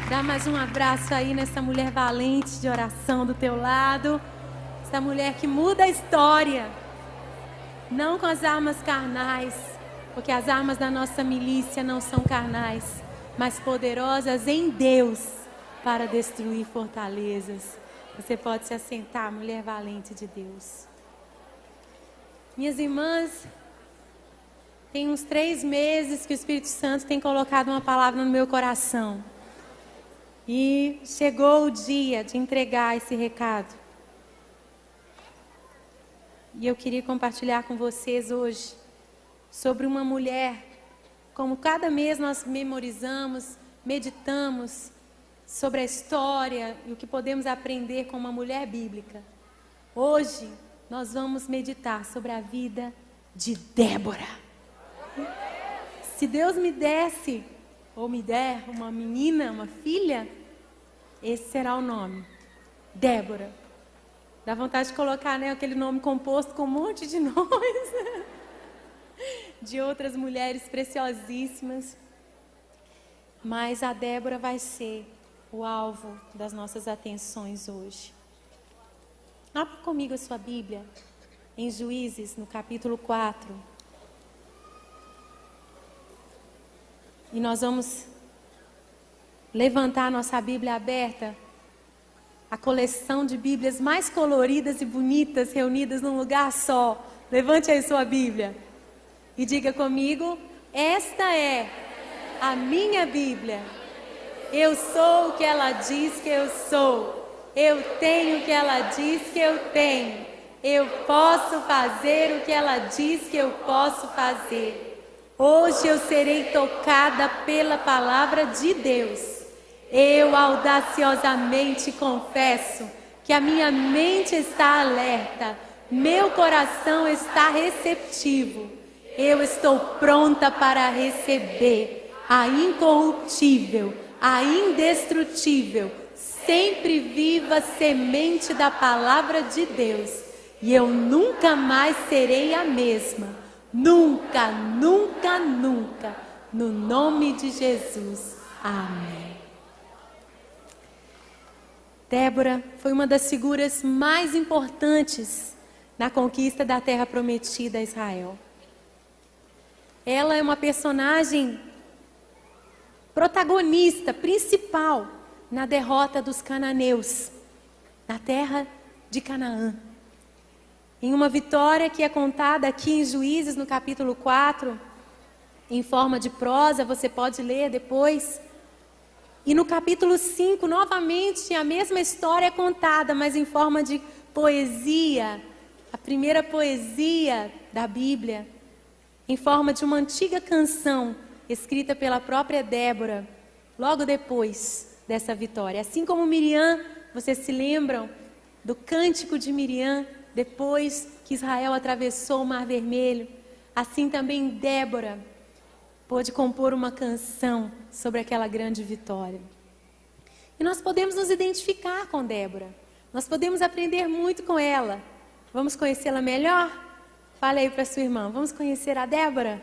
Dá mais um abraço aí nessa mulher valente de oração do teu lado. Essa mulher que muda a história. Não com as armas carnais, porque as armas da nossa milícia não são carnais, mas poderosas em Deus para destruir fortalezas. Você pode se assentar, mulher valente de Deus. Minhas irmãs, tem uns 3 meses que o Espírito Santo tem colocado uma palavra no meu coração. E chegou o dia de entregar esse recado. E eu queria compartilhar com vocês hoje sobre uma mulher, como cada mês nós memorizamos, meditamos sobre a história e o que podemos aprender com uma mulher bíblica. Hoje nós vamos meditar sobre a vida de Débora. Se Deus me desse ou me der uma menina, uma filha, esse será o nome, Débora. Dá vontade de colocar, né, aquele nome composto com um monte de nomes, de outras mulheres preciosíssimas. Mas a Débora vai ser o alvo das nossas atenções hoje. Abra comigo a sua Bíblia, em Juízes, no capítulo 4. E nós vamos levantar a nossa Bíblia aberta, a coleção de Bíblias mais coloridas e bonitas reunidas num lugar só. Levante aí sua Bíblia e diga comigo: esta é a minha Bíblia. Eu sou o que ela diz que eu sou. Eu tenho o que ela diz que eu tenho. Eu posso fazer o que ela diz que eu posso fazer. Hoje eu serei tocada pela palavra de Deus. Eu audaciosamente confesso que a minha mente está alerta, meu coração está receptivo. Eu estou pronta para receber a incorruptível, a indestrutível, sempre viva semente da palavra de Deus. E eu nunca mais serei a mesma. Nunca, nunca, nunca. No nome de Jesus. Amém. Débora foi uma das figuras mais importantes na conquista da terra prometida a Israel. Ela é uma personagem protagonista, principal, na derrota dos cananeus, na terra de Canaã. Em uma vitória que é contada aqui em Juízes, no capítulo 4, em forma de prosa, você pode ler depois. E no capítulo 5, novamente, a mesma história é contada, mas em forma de poesia, a primeira poesia da Bíblia, em forma de uma antiga canção, escrita pela própria Débora, logo depois dessa vitória. Assim como Miriam, vocês se lembram do cântico de Miriam, depois que Israel atravessou o Mar Vermelho, assim também Débora pôde compor uma canção sobre aquela grande vitória. E nós podemos nos identificar com Débora. Nós podemos aprender muito com ela. Vamos conhecê-la melhor? Fale aí para sua irmã. Vamos conhecer a Débora?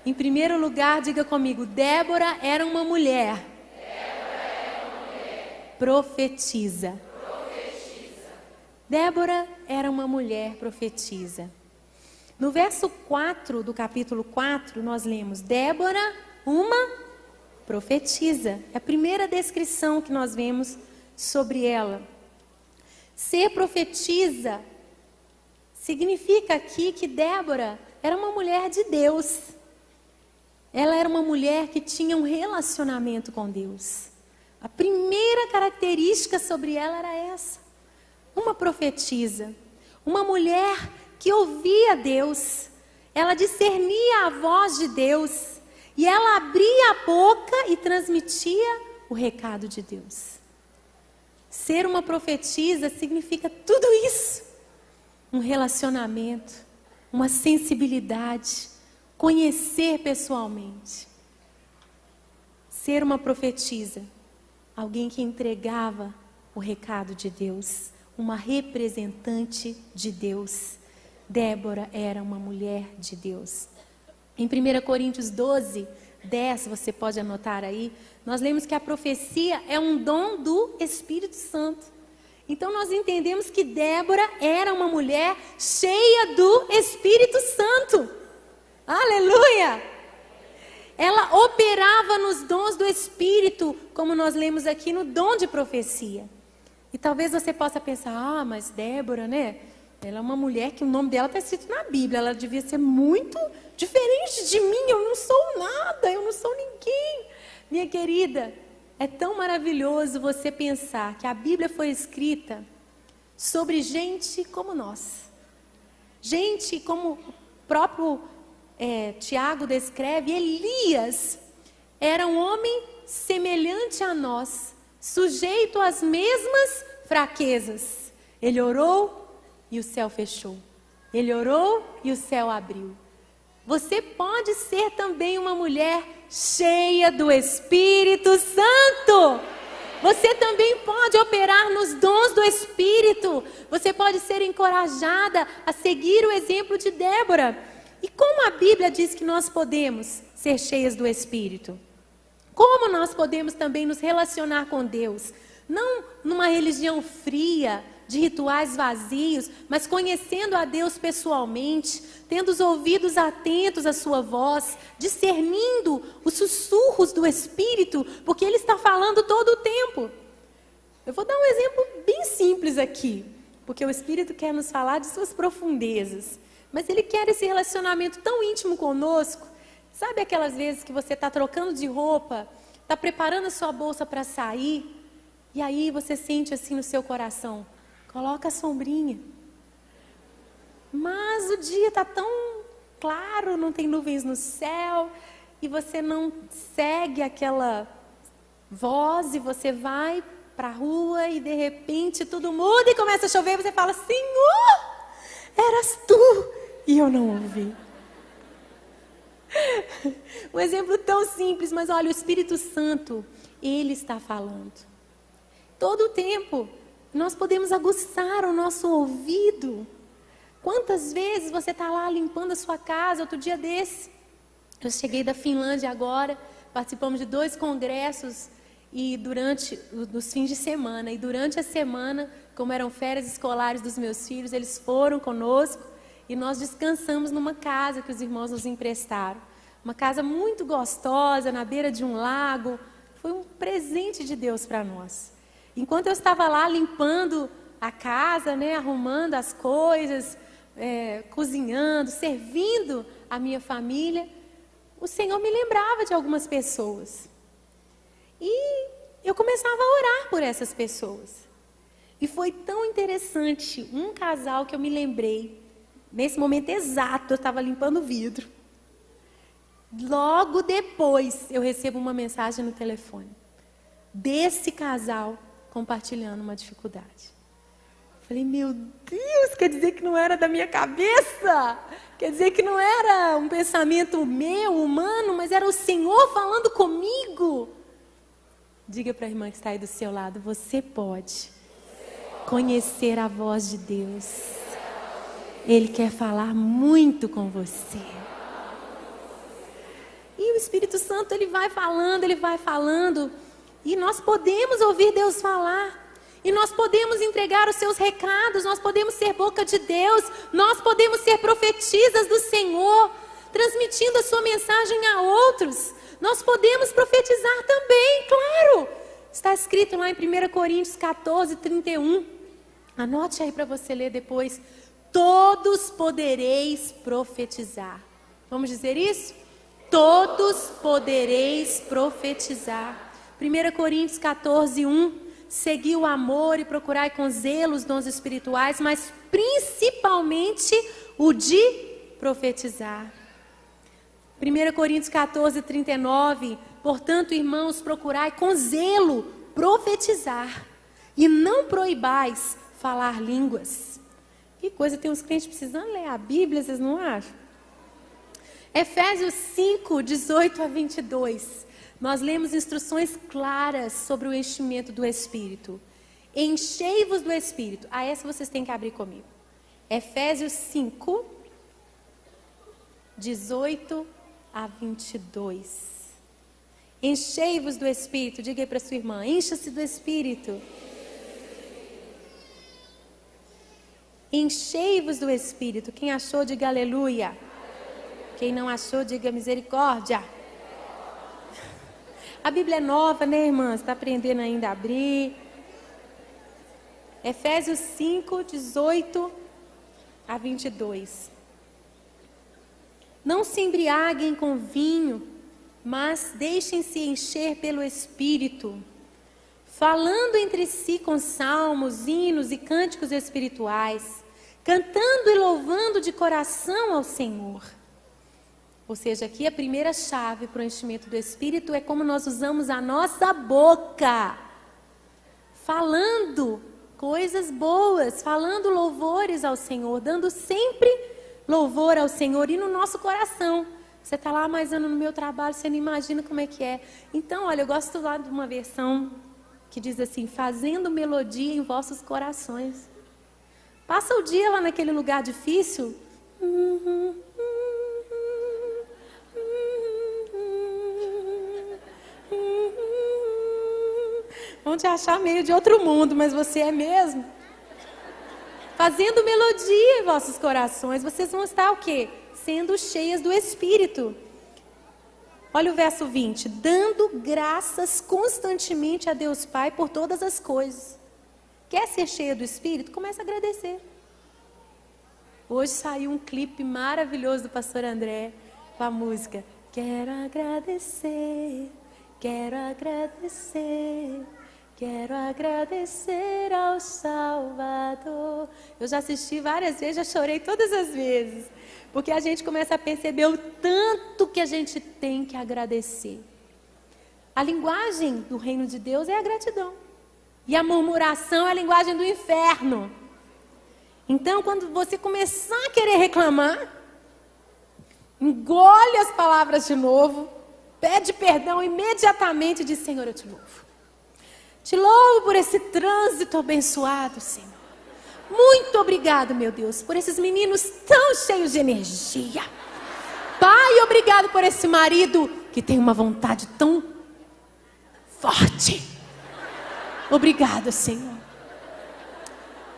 Em primeiro lugar, diga comigo: Débora era uma mulher. Profetiza. Débora era uma mulher profetisa. No verso 4 do capítulo 4, nós lemos: Débora, uma profetisa. É a primeira descrição que nós vemos sobre ela. Ser profetisa significa aqui que Débora era uma mulher de Deus. Ela era uma mulher que tinha um relacionamento com Deus. A primeira característica sobre ela era essa. Uma profetisa. Uma mulher que ouvia Deus, ela discernia a voz de Deus e ela abria a boca e transmitia o recado de Deus. Ser uma profetisa significa tudo isso: um relacionamento, uma sensibilidade, conhecer pessoalmente. Ser uma profetisa, alguém que entregava o recado de Deus, uma representante de Deus. Débora era uma mulher de Deus. Em 1 Coríntios 12, 10, você pode anotar aí, nós lemos que a profecia é um dom do Espírito Santo. Então nós entendemos que Débora era uma mulher cheia do Espírito Santo. Aleluia! Ela operava nos dons do Espírito, como nós lemos aqui no dom de profecia. E talvez você possa pensar, mas Débora, né? Ela é uma mulher que o nome dela está escrito na Bíblia. Ela devia ser muito diferente de mim. Eu não sou nada, eu não sou ninguém. Minha querida, é tão maravilhoso você pensar que a Bíblia foi escrita sobre gente como nós. Gente como o próprio Tiago descreve, Elias era um homem semelhante a nós, sujeito às mesmas fraquezas. Ele orou e o céu fechou. Ele orou e o céu abriu. Você pode ser também uma mulher cheia do Espírito Santo. Você também pode operar nos dons do Espírito. Você pode ser encorajada a seguir o exemplo de Débora. E como a Bíblia diz que nós podemos ser cheias do Espírito? Como nós podemos também nos relacionar com Deus? Não numa religião fria, de rituais vazios, mas conhecendo a Deus pessoalmente, tendo os ouvidos atentos à sua voz, discernindo os sussurros do Espírito, porque Ele está falando todo o tempo. Eu vou dar um exemplo bem simples aqui, porque o Espírito quer nos falar de suas profundezas, mas Ele quer esse relacionamento tão íntimo conosco. Sabe aquelas vezes que você está trocando de roupa, está preparando a sua bolsa para sair, e aí você sente assim no seu coração, coloca a sombrinha. Mas o dia está tão claro, não tem nuvens no céu, e você não segue aquela voz, e você vai para a rua, e de repente tudo muda e começa a chover, e você fala, Senhor, eras tu, e eu não ouvi. Um exemplo tão simples, mas olha, o Espírito Santo, Ele está falando. Todo o tempo, nós podemos aguçar o nosso ouvido. Quantas vezes você está lá limpando a sua casa? Outro dia desse, eu cheguei da Finlândia agora, participamos de 2 congressos e dos fins de semana. E durante a semana, como eram férias escolares dos meus filhos, eles foram conosco e nós descansamos numa casa que os irmãos nos emprestaram. Uma casa muito gostosa, na beira de um lago. Foi um presente de Deus para nós. Enquanto eu estava lá limpando a casa, né, arrumando as coisas, cozinhando, servindo a minha família, o Senhor me lembrava de algumas pessoas. E eu começava a orar por essas pessoas. E foi tão interessante, um casal que eu me lembrei, nesse momento exato, eu estava limpando o vidro. Logo depois, eu recebo uma mensagem no telefone desse casal compartilhando uma dificuldade. Falei, meu Deus, quer dizer que não era da minha cabeça? Quer dizer que não era um pensamento meu, humano, mas era o Senhor falando comigo? Diga para a irmã que está aí do seu lado, você pode conhecer a voz de Deus. Ele quer falar muito com você. E o Espírito Santo, ele vai falando, e nós podemos ouvir Deus falar. E nós podemos entregar os seus recados, nós podemos ser boca de Deus, nós podemos ser profetisas do Senhor, transmitindo a sua mensagem a outros. Nós podemos profetizar também, claro. Está escrito lá em 1 Coríntios 14, 31. Anote aí para você ler depois. Todos podereis profetizar. Vamos dizer isso? Todos podereis profetizar. 1 Coríntios 14, 1. Segui o amor e procurai com zelo os dons espirituais, mas principalmente o de profetizar. 1 Coríntios 14, 39. Portanto, irmãos, procurai com zelo profetizar, e não proibais falar línguas. Que coisa, tem uns crentes precisando ler a Bíblia, vocês não acham? Efésios 5, 18 a 22. Nós lemos instruções claras sobre o enchimento do Espírito. Enchei-vos do Espírito. Essa vocês têm que abrir comigo. Efésios 5, 18 a 22. Enchei-vos do Espírito. Diga aí para sua irmã, encha-se do Espírito. Enchei-vos do Espírito. Quem achou, diga aleluia. Quem não achou, diga misericórdia. A Bíblia é nova, né, irmã? Você está aprendendo ainda a abrir. Efésios 5, 18 a 22. Não se embriaguem com vinho, mas deixem-se encher pelo Espírito, falando entre si com salmos, hinos e cânticos espirituais, cantando e louvando de coração ao Senhor. Ou seja, aqui a primeira chave para o enchimento do Espírito é como nós usamos a nossa boca, falando coisas boas, falando louvores ao Senhor, dando sempre louvor ao Senhor e no nosso coração. Você está lá mais ano no meu trabalho, você não imagina como é que é. Então, olha, eu gosto lá de uma versão que diz assim, fazendo melodia em vossos corações. Passa o dia lá naquele lugar difícil. Vão te achar meio de outro mundo, mas você é mesmo. Fazendo melodia em vossos corações, vocês vão estar o quê? Sendo cheias do Espírito. Olha o verso 20. Dando graças constantemente a Deus Pai por todas as coisas. Quer ser cheia do Espírito? Comece a agradecer. Hoje saiu um clipe maravilhoso do pastor André com a música Quero agradecer, quero agradecer, quero agradecer ao Salvador. Eu já assisti várias vezes, já chorei todas as vezes. Porque a gente começa a perceber o tanto que a gente tem que agradecer. A linguagem do reino de Deus é a gratidão. E a murmuração é a linguagem do inferno. Então, quando você começar a querer reclamar, engole as palavras de novo, pede perdão imediatamente e diz, Senhor, eu te louvo. Te louvo por esse trânsito abençoado, Senhor. Muito obrigado, meu Deus, por esses meninos tão cheios de energia. Pai, obrigado por esse marido que tem uma vontade tão forte. Obrigado, Senhor.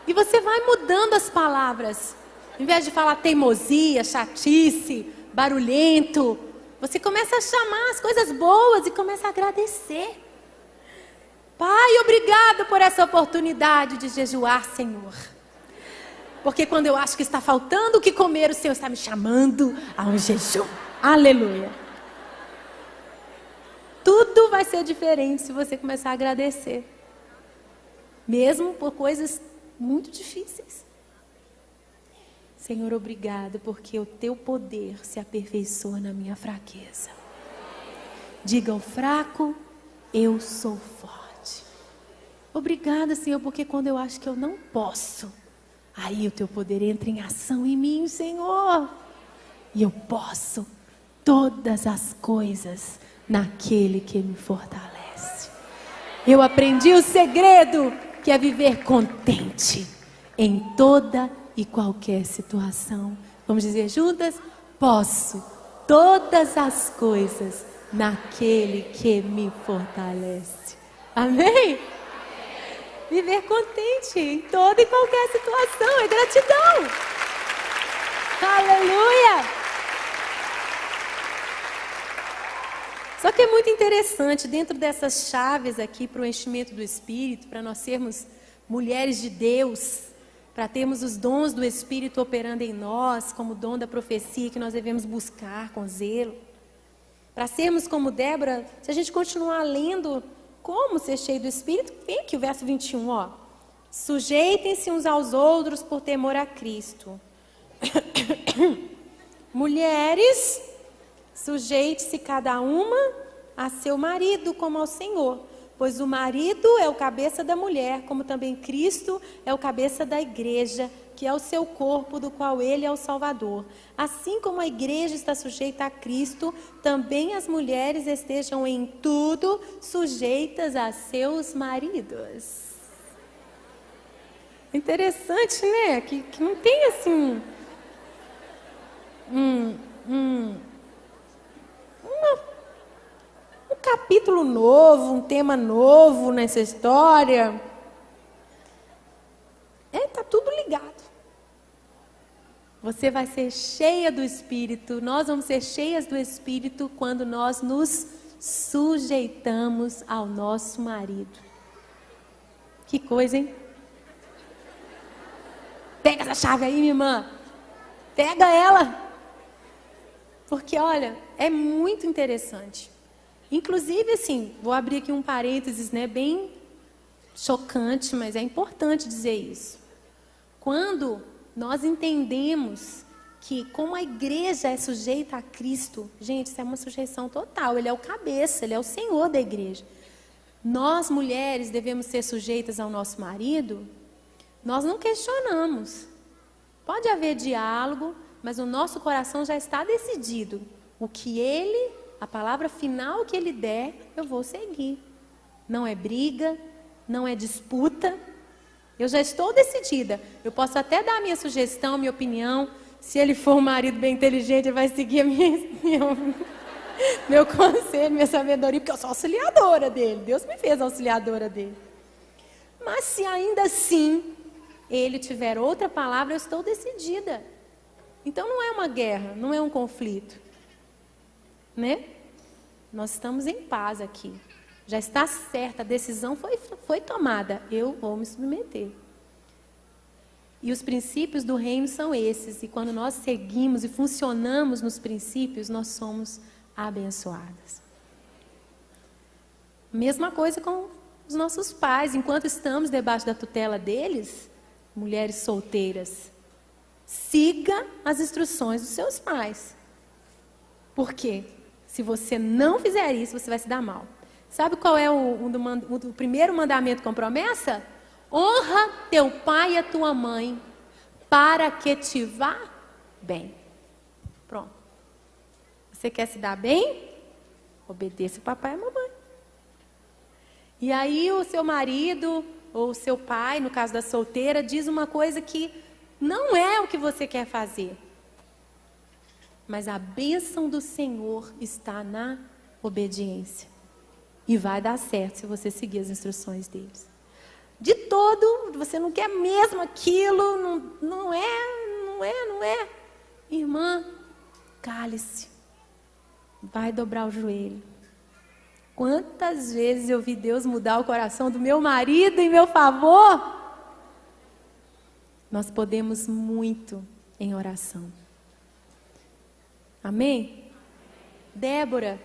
E você vai mudando as palavras. Em vez de falar teimosia, chatice, barulhento, você começa a chamar as coisas boas e começa a agradecer. Pai, obrigado por essa oportunidade de jejuar, Senhor. Porque quando eu acho que está faltando o que comer, o Senhor está me chamando a um jejum. Aleluia. Tudo vai ser diferente se você começar a agradecer. Mesmo por coisas muito difíceis. Senhor, obrigado, porque o teu poder se aperfeiçoa na minha fraqueza. Diga ao fraco, eu sou forte. Obrigada, Senhor, porque quando eu acho que eu não posso, aí o teu poder entra em ação em mim, Senhor. E eu posso todas as coisas naquele que me fortalece. Eu aprendi o segredo, que é viver contente em toda e qualquer situação. Vamos dizer juntas? Posso todas as coisas naquele que me fortalece. Amém? Viver contente em toda e qualquer situação, é gratidão. Aleluia! Só que é muito interessante, dentro dessas chaves aqui para o enchimento do Espírito, para nós sermos mulheres de Deus, para termos os dons do Espírito operando em nós, como o dom da profecia que nós devemos buscar com zelo. Para sermos como Débora, se a gente continuar lendo como ser cheio do Espírito, vem aqui o verso 21, ó. Sujeitem-se uns aos outros por temor a Cristo. Mulheres, sujeite-se cada uma a seu marido como ao Senhor, pois o marido é o cabeça da mulher, como também Cristo é o cabeça da igreja, que é o seu corpo, do qual ele é o Salvador. Assim como a igreja está sujeita a Cristo, também as mulheres estejam em tudo sujeitas a seus maridos. Interessante, né? Que não tem assim um capítulo novo, um tema novo nessa história. Está tudo ligado. Você vai ser cheia do Espírito, nós vamos ser cheias do Espírito quando nós nos sujeitamos ao nosso marido. Que coisa, hein? Pega essa chave aí, minha irmã. Pega ela. Porque, olha, é muito interessante. Inclusive, assim, vou abrir aqui um parênteses, né, bem chocante, mas é importante dizer isso. Quando nós entendemos que como a igreja é sujeita a Cristo, gente, isso é uma sujeição total, ele é o cabeça, ele é o Senhor da igreja. Nós, mulheres, devemos ser sujeitas ao nosso marido, nós não questionamos. Pode haver diálogo, mas o nosso coração já está decidido. O que ele, a palavra final que ele der, eu vou seguir. Não é briga, não é disputa. Eu já estou decidida. Eu posso até dar a minha sugestão, minha opinião. Se ele for um marido bem inteligente, ele vai seguir meu conselho, minha sabedoria, porque eu sou auxiliadora dele. Deus me fez auxiliadora dele. Mas se ainda assim ele tiver outra palavra, eu estou decidida. Então não é uma guerra, não é um conflito. Né? Nós estamos em paz aqui. Já está certa, a decisão foi tomada. Eu vou me submeter. E os princípios do reino são esses. E quando nós seguimos e funcionamos nos princípios, nós somos abençoadas. Mesma coisa com os nossos pais. Enquanto estamos debaixo da tutela deles, mulheres solteiras, siga as instruções dos seus pais. Por quê? Se você não fizer isso, você vai se dar mal. Sabe qual é o primeiro mandamento com promessa? Honra teu pai e a tua mãe, para que te vá bem. Pronto. Você quer se dar bem? Obedeça o papai e a mamãe. E aí o seu marido, ou o seu pai, no caso da solteira, diz uma coisa que não é o que você quer fazer. Mas a bênção do Senhor está na obediência. E vai dar certo se você seguir as instruções deles. De todo, você não quer mesmo aquilo, não é. Irmã, cale-se. Vai dobrar o joelho. Quantas vezes eu vi Deus mudar o coração do meu marido em meu favor? Nós podemos muito em oração. Amém? Débora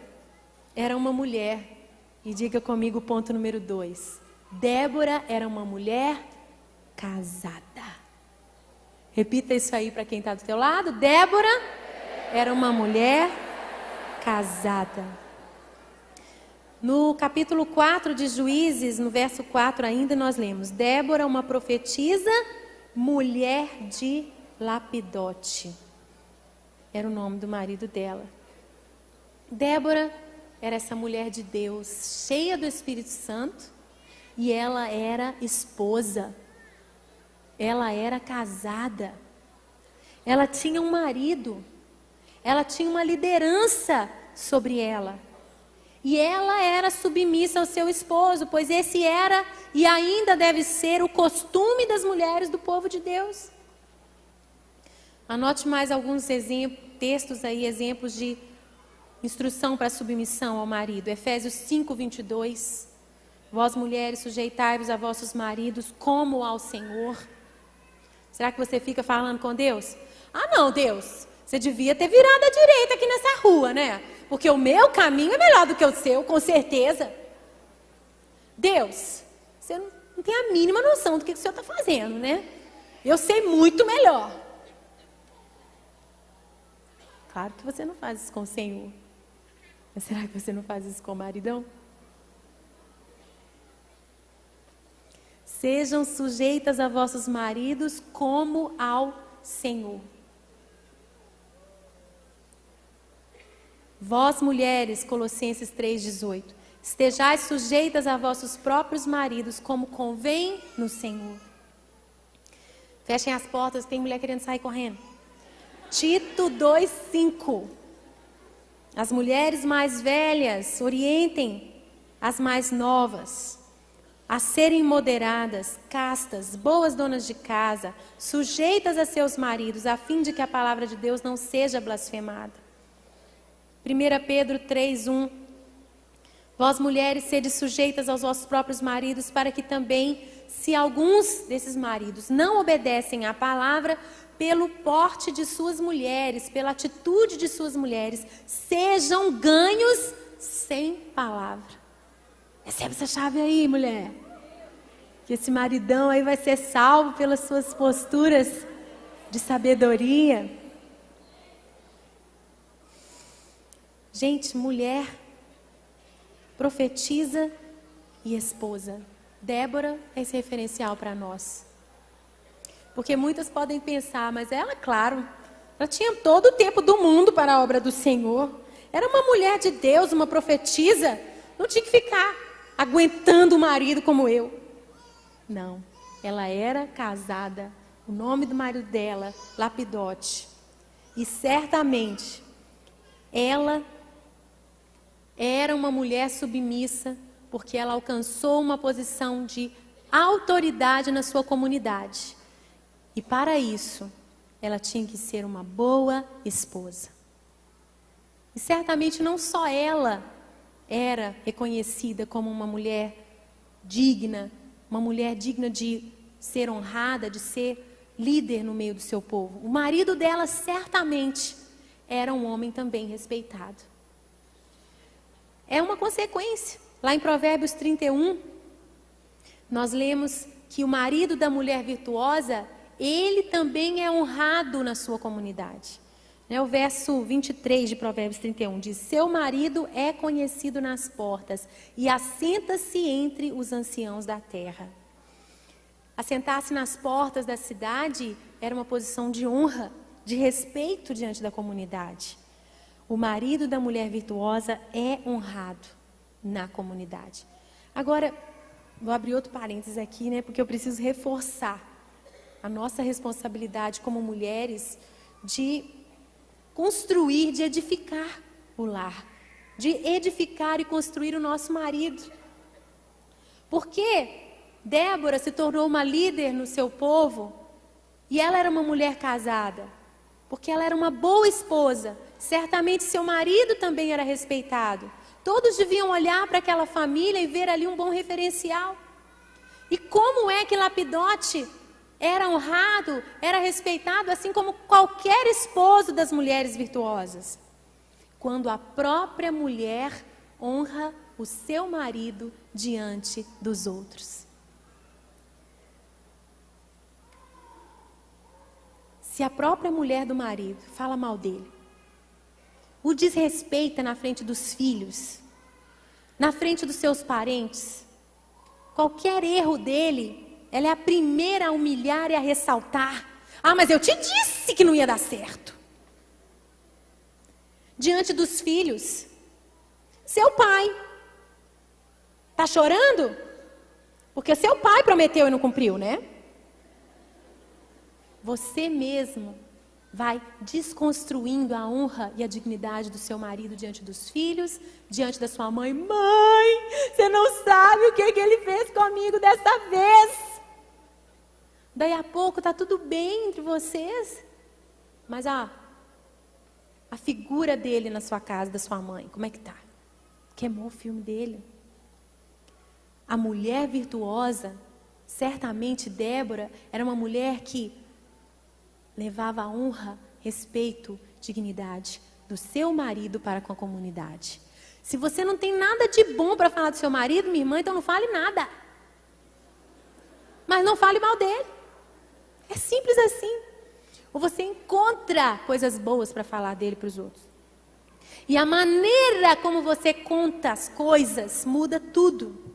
era uma mulher. E diga comigo o ponto número 2. Débora era uma mulher casada. Repita isso aí para quem está do teu lado. Débora era uma mulher casada. No capítulo 4 de Juízes, no verso 4 ainda, nós lemos: Débora, uma profetisa, mulher de Lapidote. Era o nome do marido dela. Débora era essa mulher de Deus, cheia do Espírito Santo, e ela era esposa, ela era casada, ela tinha um marido, ela tinha uma liderança sobre ela, e ela era submissa ao seu esposo, pois esse era e ainda deve ser o costume das mulheres do povo de Deus. Anote mais alguns textos aí, exemplos de instrução para submissão ao marido. Efésios 5, 22. Vós, mulheres, sujeitai-vos a vossos maridos como ao Senhor. Será que você fica falando com Deus? Ah, não, Deus, você devia ter virado à direita aqui nessa rua, né? Porque o meu caminho é melhor do que o seu, com certeza. Deus, você não tem a mínima noção do que o Senhor está fazendo, né? Eu sei muito melhor. Claro que você não faz isso com o Senhor. Mas será que você não faz isso com o maridão? Sejam sujeitas a vossos maridos como ao Senhor. Vós, mulheres, Colossenses 3,18, estejais sujeitas a vossos próprios maridos como convém no Senhor. Fechem as portas, tem mulher querendo sair correndo. Tito 2,5. As mulheres mais velhas orientem as mais novas a serem moderadas, castas, boas donas de casa, sujeitas a seus maridos, a fim de que a palavra de Deus não seja blasfemada. 1 Pedro 3:1. Vós mulheres sede sujeitas aos vossos próprios maridos, para que também, se alguns desses maridos não obedecem à palavra, pelo porte de suas mulheres, pela atitude de suas mulheres, sejam ganhos sem palavra. Recebe essa chave aí, mulher. Que esse maridão aí vai ser salvo pelas suas posturas de sabedoria. Gente, mulher, profetisa e esposa. Débora é esse referencial para nós. Porque muitas podem pensar, mas ela, claro, ela tinha todo o tempo do mundo para a obra do Senhor. Era uma mulher de Deus, uma profetisa. Não tinha que ficar aguentando o marido como eu. Não, ela era casada. O nome do marido dela, Lapidote. E certamente, ela era uma mulher submissa, porque ela alcançou uma posição de autoridade na sua comunidade. E para isso, ela tinha que ser uma boa esposa. E certamente não só ela era reconhecida como uma mulher digna, uma mulher digna de ser honrada, de ser líder no meio do seu povo. O marido dela certamente era um homem também respeitado. É uma consequência. Lá em Provérbios 31, nós lemos que o marido da mulher virtuosa, ele também é honrado na sua comunidade. O verso 23 de Provérbios 31 diz: seu marido é conhecido nas portas e assenta-se entre os anciãos da terra. Assentar-se nas portas da cidade era uma posição de honra, de respeito diante da comunidade. O marido da mulher virtuosa é honrado na comunidade. Agora, vou abrir outro parênteses aqui, porque eu preciso reforçar a nossa responsabilidade como mulheres de construir, de edificar o lar, de edificar e construir o nosso marido. Porque Débora se tornou uma líder no seu povo e ela era uma mulher casada, porque ela era uma boa esposa. Certamente seu marido também era respeitado. Todos deviam olhar para aquela família e ver ali um bom referencial. E como é que Lapidote era honrado, era respeitado, assim como qualquer esposo das mulheres virtuosas? Quando a própria mulher honra o seu marido diante dos outros. Se a própria mulher do marido fala mal dele, o desrespeita na frente dos filhos, na frente dos seus parentes, qualquer erro dele, ela é a primeira a humilhar e a ressaltar. Ah, mas eu te disse que não ia dar certo. Diante dos filhos, seu pai está chorando? Porque seu pai prometeu e não cumpriu, né? Você mesmo vai desconstruindo a honra e a dignidade do seu marido diante dos filhos, diante da sua mãe. Mãe, você não sabe o que ele fez comigo dessa vez. Daí a pouco está tudo bem entre vocês, mas a figura dele na sua casa, da sua mãe, como é que está? Queimou o filme dele. A mulher virtuosa, certamente Débora, era uma mulher que levava a honra, respeito, dignidade do seu marido para com a comunidade. Se você não tem nada de bom para falar do seu marido, minha irmã, então não fale nada. Mas não fale mal dele. É simples assim. Ou você encontra coisas boas para falar dele para os outros. E a maneira como você conta as coisas muda tudo.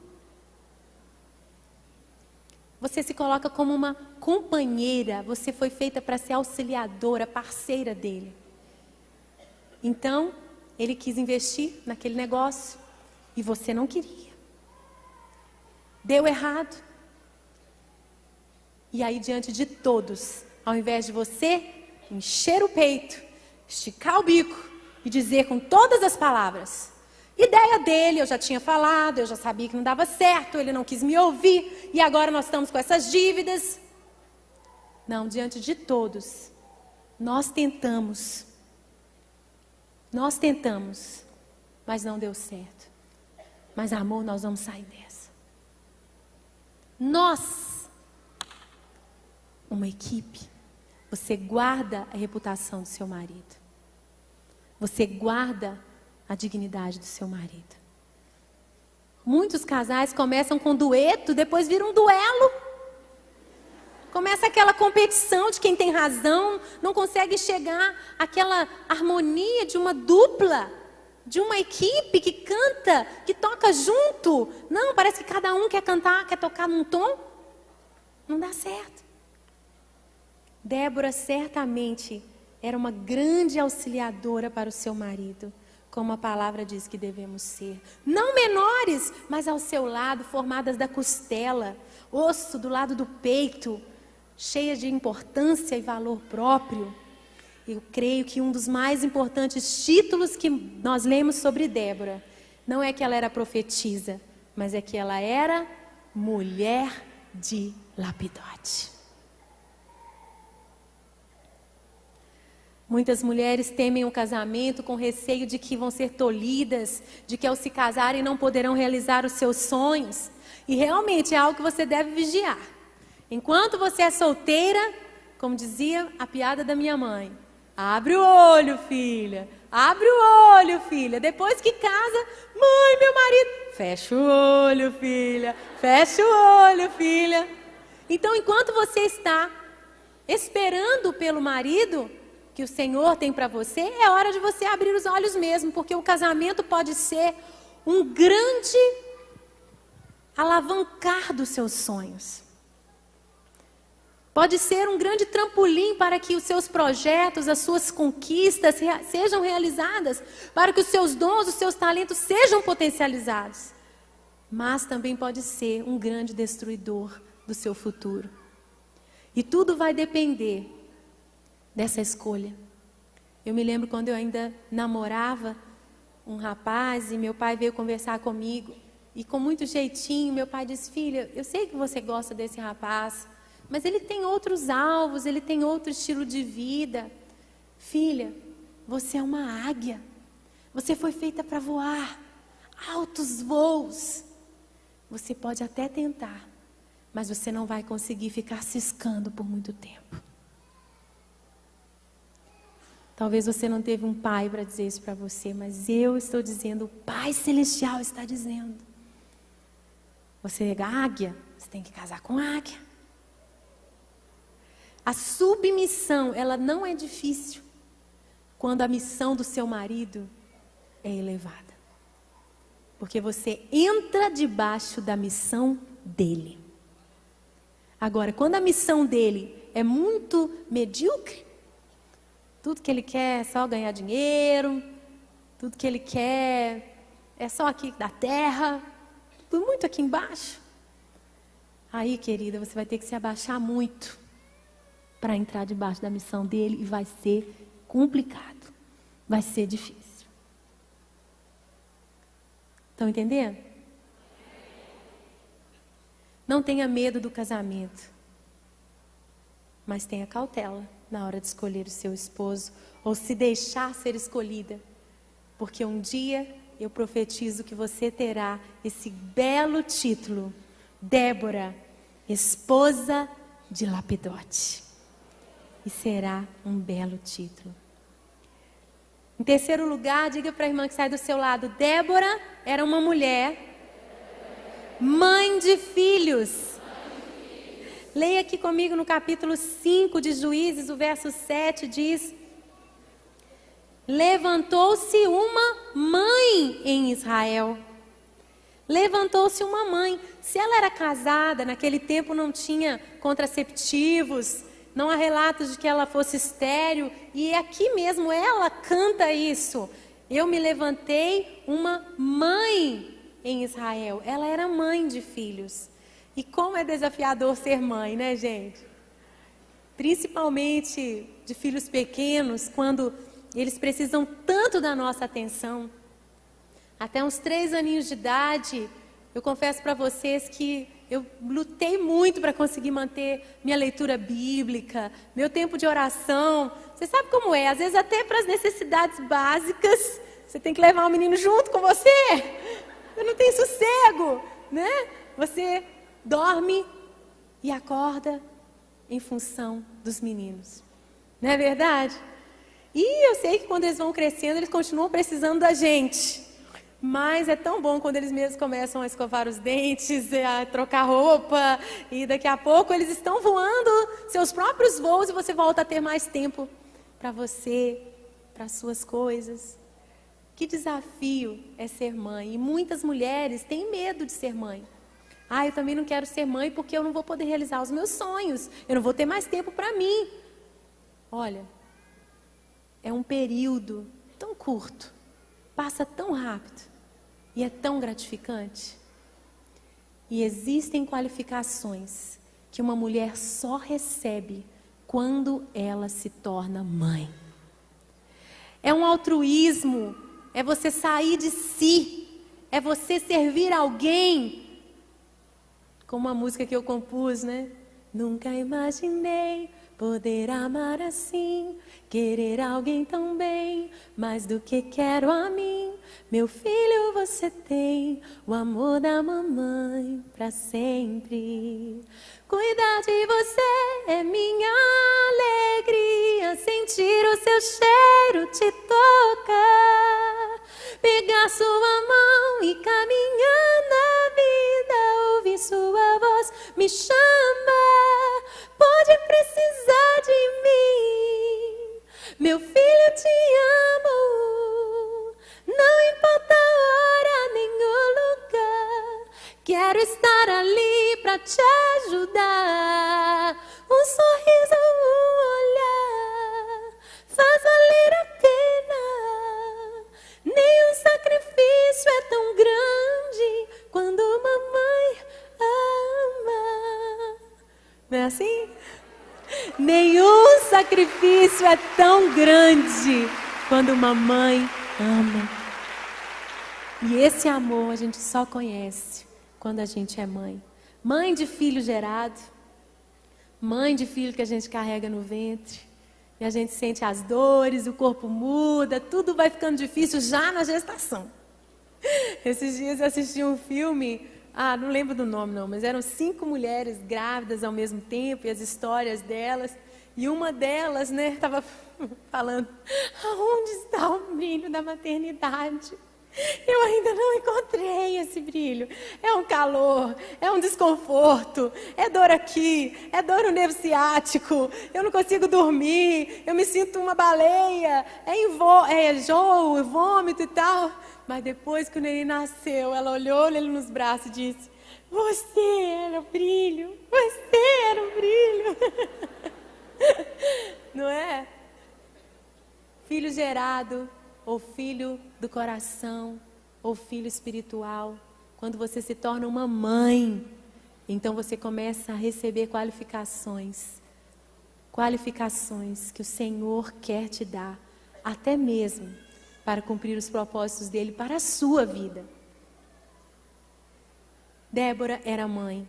Você se coloca como uma companheira, você foi feita para ser auxiliadora, parceira dele. Então, ele quis investir naquele negócio e você não queria. Deu errado. E aí, diante de todos, ao invés de você encher o peito, esticar o bico, e dizer com todas as palavras. Ideia dele, eu já tinha falado, eu já sabia que não dava certo, ele não quis me ouvir, e agora nós estamos com essas dívidas. Não, diante de todos, nós tentamos, mas não deu certo. Mas amor, nós vamos sair dessa. Nós, uma equipe, você guarda a reputação do seu marido. Você guarda a dignidade do seu marido. Muitos casais começam com dueto, depois viram um duelo. Começa aquela competição de quem tem razão, não consegue chegar àquela harmonia de uma dupla, de uma equipe que canta, que toca junto. Não, parece que cada um quer cantar, quer tocar num tom. Não dá certo. Débora certamente era uma grande auxiliadora para o seu marido, como a palavra diz que devemos ser. Não menores, mas ao seu lado, formadas da costela, osso do lado do peito, cheias de importância e valor próprio. Eu creio que um dos mais importantes títulos que nós lemos sobre Débora, não é que ela era profetisa, mas é que ela era mulher de Lapidote. Muitas mulheres temem o casamento com receio de que vão ser tolhidas, de que ao se casarem não poderão realizar os seus sonhos. E realmente é algo que você deve vigiar. Enquanto você é solteira, como dizia a piada da minha mãe, abre o olho, filha, abre o olho, filha. Depois que casa, mãe, meu marido, fecha o olho, filha, fecha o olho, filha. Então, enquanto você está esperando pelo marido que o Senhor tem para você, é hora de você abrir os olhos mesmo, porque o casamento pode ser um grande alavancar dos seus sonhos. Pode ser um grande trampolim para que os seus projetos, as suas conquistas sejam realizadas, para que os seus dons, os seus talentos sejam potencializados. Mas também pode ser um grande destruidor do seu futuro. E tudo vai depender dessa escolha. Eu me lembro quando eu ainda namorava um rapaz e meu pai veio conversar comigo. E com muito jeitinho, meu pai disse, filha, eu sei que você gosta desse rapaz, mas ele tem outros alvos, ele tem outro estilo de vida. Filha, você é uma águia. Você foi feita para voar altos voos. Você pode até tentar, mas você não vai conseguir ficar ciscando por muito tempo. Talvez você não teve um pai para dizer isso para você, mas eu estou dizendo, o Pai Celestial está dizendo. Você é águia, você tem que casar com águia. A submissão, ela não é difícil quando a missão do seu marido é elevada. Porque você entra debaixo da missão dele. Agora, quando a missão dele é muito medíocre, tudo que ele quer é só ganhar dinheiro, tudo que ele quer é só aqui da terra, tudo muito aqui embaixo. Aí, querida, você vai ter que se abaixar muito para entrar debaixo da missão dele e vai ser complicado, vai ser difícil. Estão entendendo? Não tenha medo do casamento, mas tenha cautela na hora de escolher o seu esposo ou se deixar ser escolhida, porque um dia eu profetizo que você terá esse belo título, Débora, esposa de Lapidote, e será um belo título. Em terceiro lugar, diga para a irmã que sai do seu lado, Débora era uma mulher, mãe de filhos. Leia aqui comigo no capítulo 5 de Juízes, o verso 7 diz: levantou-se uma mãe em Israel. Levantou-se uma mãe. Se ela era casada, naquele tempo não tinha contraceptivos, não há relatos de que ela fosse estéril, e aqui mesmo ela canta isso. Eu me levantei uma mãe em Israel. Ela era mãe de filhos. E como é desafiador ser mãe, né, gente? Principalmente de filhos pequenos, quando eles precisam tanto da nossa atenção. Até uns 3 aninhos de idade, eu confesso para vocês que eu lutei muito para conseguir manter minha leitura bíblica, meu tempo de oração. Você sabe como é, às vezes até para as necessidades básicas, você tem que levar o menino junto com você. Você não tem sossego, né? Você dorme e acorda em função dos meninos. Não é verdade? E eu sei que quando eles vão crescendo, eles continuam precisando da gente. Mas é tão bom quando eles mesmos começam a escovar os dentes, a trocar roupa, e daqui a pouco eles estão voando seus próprios voos e você volta a ter mais tempo para você, para as suas coisas. Que desafio é ser mãe. E muitas mulheres têm medo de ser mãe. Eu também não quero ser mãe porque eu não vou poder realizar os meus sonhos. Eu não vou ter mais tempo para mim. Olha, é um período tão curto, passa tão rápido e é tão gratificante. E existem qualificações que uma mulher só recebe quando ela se torna mãe. É um altruísmo, é você sair de si, é você servir alguém. Como a música que eu compus, né? Nunca imaginei poder amar assim, querer alguém tão bem, mais do que quero a mim. Meu filho, você tem o amor da mamãe pra sempre. Cuidar de você é minha alegria, sentir o seu cheiro te tocar, pegar sua mão e caminhar na vida, ouvir sua voz me chama. Pode precisar de mim, meu filho, te amo. Não importa a hora nem o lugar, quero estar ali pra te ajudar. Um sorriso, um olhar, faz valer a pena. Nenhum sacrifício é tão grande quando mamãe ama. Não é assim? Nenhum sacrifício é tão grande quando mamãe ama. E esse amor a gente só conhece quando a gente é mãe. Mãe de filho gerado, mãe de filho que a gente carrega no ventre. E a gente sente as dores, o corpo muda, tudo vai ficando difícil já na gestação. Esses dias eu assisti um filme, não lembro do nome não, mas eram 5 mulheres grávidas ao mesmo tempo e as histórias delas. E uma delas, né, estava falando, aonde está o brilho da maternidade? Eu ainda não encontrei esse brilho. É um calor, é um desconforto, é dor aqui, é dor no nervo ciático, eu não consigo dormir, eu me sinto uma baleia, é enjoo, vômito e tal. Mas depois que o neném nasceu, ela olhou ele nos braços e disse, você era o brilho, você era o brilho. Não é? Filho gerado, ou filho do coração, ou filho espiritual. Quando você se torna uma mãe, então você começa a receber qualificações que o Senhor quer te dar, até mesmo para cumprir os propósitos dele para a sua vida. Débora era mãe.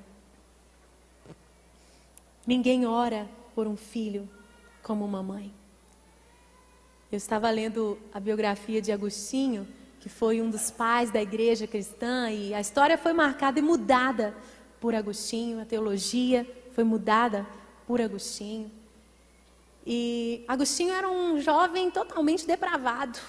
Ninguém ora por um filho como uma mãe. Eu estava lendo a biografia de Agostinho, que foi um dos pais da igreja cristã, e a história foi marcada e mudada por Agostinho, a teologia foi mudada por Agostinho. E Agostinho era um jovem totalmente depravado,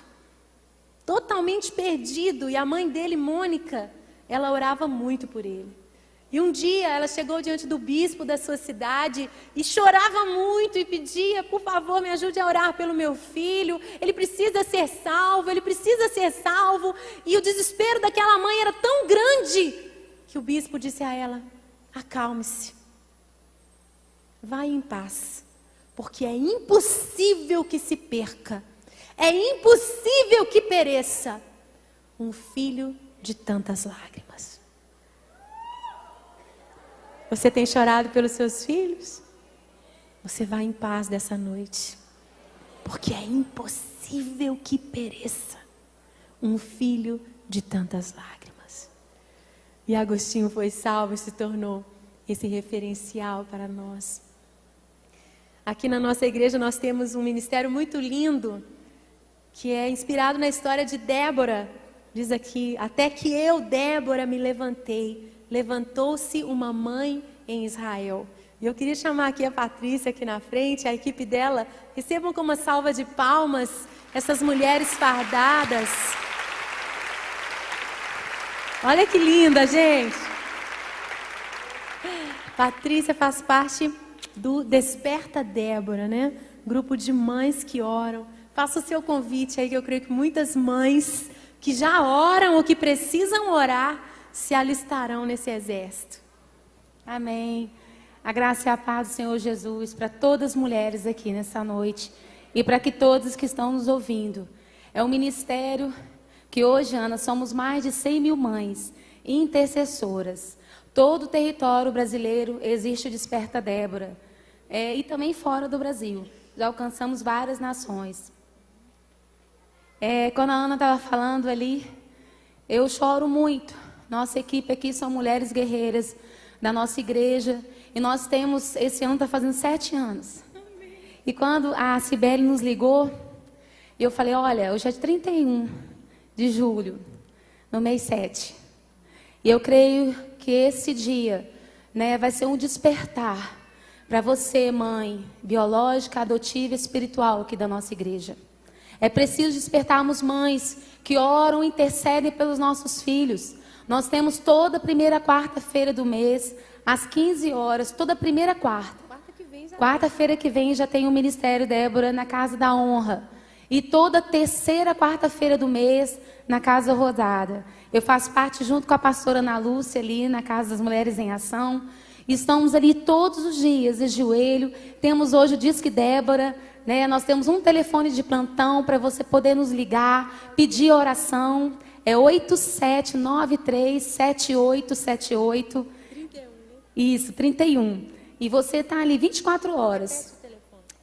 totalmente perdido, e a mãe dele, Mônica, ela orava muito por ele. E um dia ela chegou diante do bispo da sua cidade e chorava muito e pedia, por favor, me ajude a orar pelo meu filho, ele precisa ser salvo, ele precisa ser salvo. E o desespero daquela mãe era tão grande que o bispo disse a ela, acalme-se, vai em paz, porque é impossível que se perca, é impossível que pereça um filho de tantas lágrimas. Você tem chorado pelos seus filhos? Você vai em paz dessa noite. porque é impossível que pereça um filho de tantas lágrimas. E Agostinho foi salvo e se tornou esse referencial para nós. Aqui na nossa igreja nós temos um ministério muito lindo, que é inspirado na história de Débora. Diz aqui: até que eu, Débora, me levantei, levantou-se uma mãe em Israel. E eu queria chamar aqui a Patrícia aqui na frente, a equipe dela. Recebam com uma salva de palmas essas mulheres fardadas. Olha que linda, gente. Patrícia faz parte do Desperta Débora, né? Grupo de mães que oram. Faça o seu convite aí, que eu creio que muitas mães que já oram ou que precisam orar se alistarão nesse exército. Amém. A graça e a paz do Senhor Jesus para todas as mulheres aqui nessa noite e para que todos que estão nos ouvindo. É um ministério que hoje, Ana, somos mais de 100 mil mães intercessoras. Todo o território brasileiro existe o Desperta Débora. E também fora do Brasil. Já alcançamos várias nações. Quando a Ana estava falando ali, eu choro muito. Nossa equipe aqui são mulheres guerreiras da nossa igreja. E nós temos, esse ano está fazendo 7 anos. E quando a Cibele nos ligou, eu falei: olha, hoje é 31 de julho, no mês 7. E eu creio que esse dia, né, vai ser um despertar para você, mãe biológica, adotiva e espiritual aqui da nossa igreja. É preciso despertarmos mães que oram e intercedem pelos nossos filhos. Nós temos toda a primeira quarta-feira do mês, às 15 horas, toda a primeira quarta. Quarta-feira que vem já tem o Ministério Débora na Casa da Honra. E toda a terceira quarta-feira do mês na Casa Rodada. Eu faço parte junto com a pastora Ana Lúcia ali na Casa das Mulheres em Ação. Estamos ali todos os dias de joelho. Temos hoje o Disque Débora, né? Nós temos um telefone de plantão para você poder nos ligar, pedir oração. É 8793-7878. 31. Isso, 31. E você está ali 24 horas.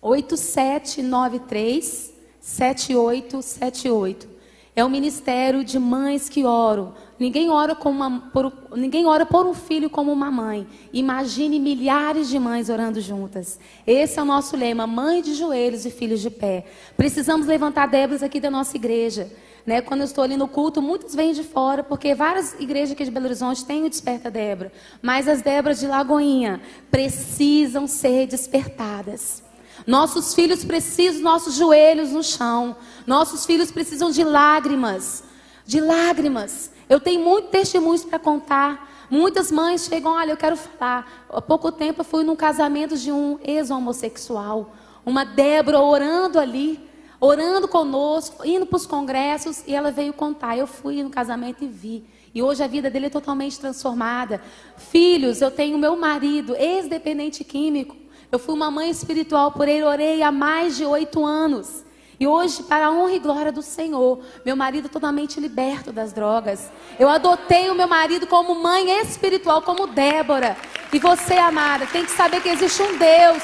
8793-7878. É um ministério de mães que oram. Ninguém ora por um filho como uma mãe. Imagine milhares de mães orando juntas. Esse é o nosso lema: mãe de joelhos e filhos de pé. Precisamos levantar Déboras aqui da nossa igreja. Né? Quando eu estou ali no culto, muitos vêm de fora, porque várias igrejas aqui de Belo Horizonte têm o Desperta Débora. Mas as Déboras de Lagoinha precisam ser despertadas. Nossos filhos precisam dos nossos joelhos no chão. Nossos filhos precisam de lágrimas. De lágrimas. Eu tenho muitos testemunhos para contar. Muitas mães chegam: olha, eu quero falar. Há pouco tempo eu fui num casamento de um ex-homossexual. Uma Débora orando ali, orando conosco, indo para os congressos, e ela veio contar. Eu fui no casamento e vi. E hoje a vida dele é totalmente transformada. Filhos, eu tenho meu marido, ex-dependente químico. Eu fui uma mãe espiritual por ele, orei há mais de 8 anos. E hoje, para a honra e glória do Senhor, meu marido é totalmente liberto das drogas. Eu adotei o meu marido como mãe espiritual, como Débora. E você, amada, tem que saber que existe um Deus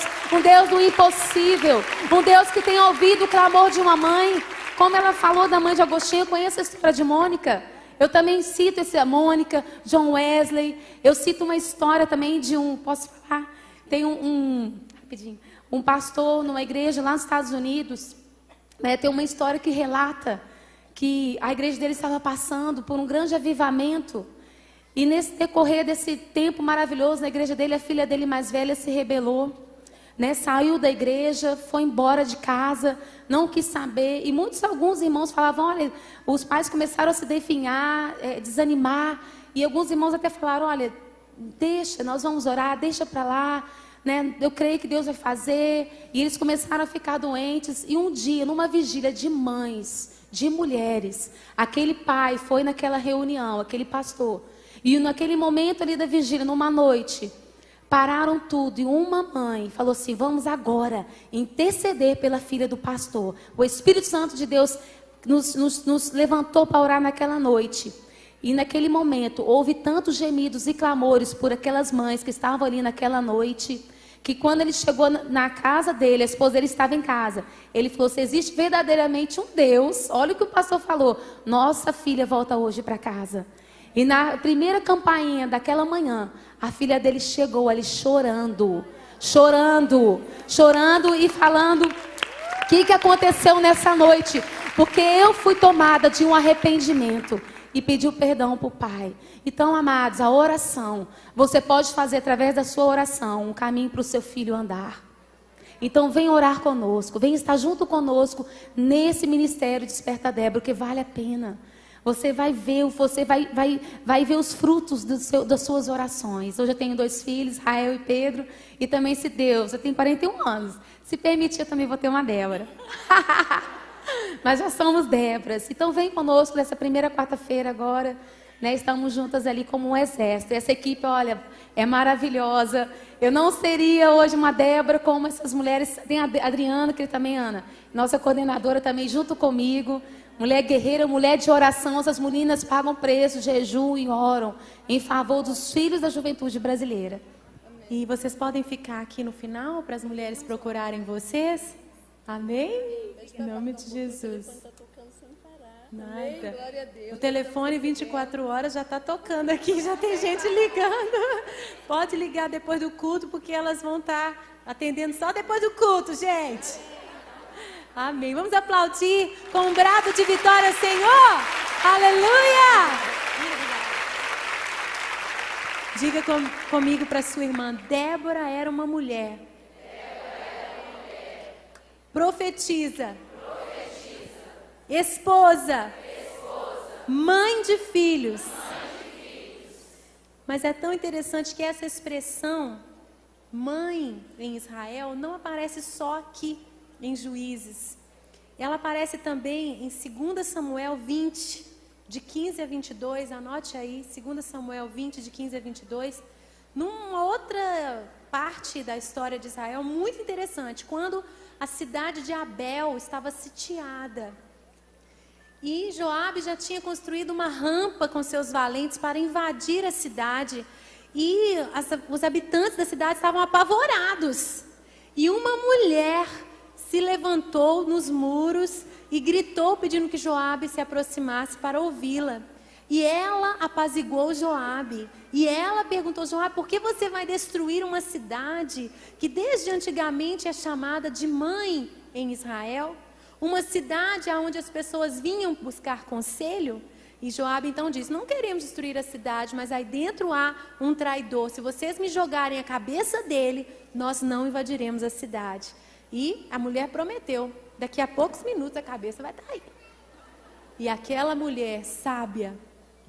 do impossível, um Deus que tem ouvido o clamor de uma mãe. Como ela falou da mãe de Agostinho, eu conheço a história de Mônica. Eu também cito essa Mônica, John Wesley. Eu cito uma história também de posso falar? Tem um pastor numa igreja lá nos Estados Unidos. Tem uma história que relata que a igreja dele estava passando por um grande avivamento. E nesse decorrer desse tempo maravilhoso na igreja dele, a filha dele mais velha se rebelou. Saiu da igreja, foi embora de casa, não quis saber. E alguns irmãos falavam: olha, os pais começaram a se definhar, desanimar. E alguns irmãos até falaram: olha, deixa, nós vamos orar, deixa para lá. Eu creio que Deus vai fazer. E eles começaram a ficar doentes. E um dia, numa vigília de mães, de mulheres, aquele pai foi naquela reunião, aquele pastor. E naquele momento ali da vigília, numa noite, pararam tudo. E uma mãe falou assim: vamos agora interceder pela filha do pastor. O Espírito Santo de Deus nos levantou para orar naquela noite. E naquele momento, houve tantos gemidos e clamores por aquelas mães que estavam ali naquela noite, que quando ele chegou na casa dele, a esposa dele estava em casa. Ele falou: se existe verdadeiramente um Deus, olha o que o pastor falou, nossa filha volta hoje para casa. E na primeira campainha daquela manhã, a filha dele chegou ali chorando e falando: o que aconteceu nessa noite? Porque eu fui tomada de um arrependimento e pediu perdão para o pai. Então, amados, a oração, você pode fazer através da sua oração um caminho para o seu filho andar. Então, vem orar conosco, vem estar junto conosco nesse ministério Desperta Débora, que vale a pena. Você vai ver ver os frutos das suas orações. Hoje eu tenho 2 filhos, Rael e Pedro. E também, se Deus, eu tenho 41 anos. Se permitir, eu também vou ter uma Débora. Mas já somos Déboras. Então vem conosco nessa primeira quarta-feira agora. Né? Estamos juntas ali como um exército. Essa equipe, olha, é maravilhosa. Eu não seria hoje uma Débora como essas mulheres. Tem a Adriana, que também, Ana, nossa coordenadora também junto comigo. Mulher guerreira, mulher de oração. Essas meninas pagam preço, jejum e oram em favor dos filhos da juventude brasileira. E vocês podem ficar aqui no final para as mulheres procurarem vocês? Amém? Em nome de Jesus. Nada. O telefone 24 horas já está tocando aqui, já tem gente ligando. Pode ligar depois do culto, porque elas vão estar atendendo só depois do culto, gente. Amém. Vamos aplaudir com um brado de vitória, Senhor. Aleluia. Diga comigo para sua irmã: Débora era uma mulher. Profetiza. Esposa. Mãe de filhos. Mas é tão interessante que essa expressão mãe em Israel não aparece só aqui em Juízes. Ela aparece também em 2 Samuel 20, de 15 a 22, anote aí, 2 Samuel 20, de 15 a 22, numa outra parte da história de Israel, muito interessante, quando a cidade de Abel estava sitiada. E Joabe já tinha construído uma rampa com seus valentes para invadir a cidade, e os habitantes da cidade estavam apavorados. E uma mulher se levantou nos muros e gritou pedindo que Joabe se aproximasse para ouvi-la. E ela apaziguou Joabe. E ela perguntou: Joabe, por que você vai destruir uma cidade que desde antigamente é chamada de mãe em Israel? Uma cidade onde as pessoas vinham buscar conselho? E Joabe então disse: não queremos destruir a cidade, mas aí dentro há um traidor. Se vocês me jogarem a cabeça dele, nós não invadiremos a cidade. E a mulher prometeu: daqui a poucos minutos a cabeça vai estar aí. E aquela mulher sábia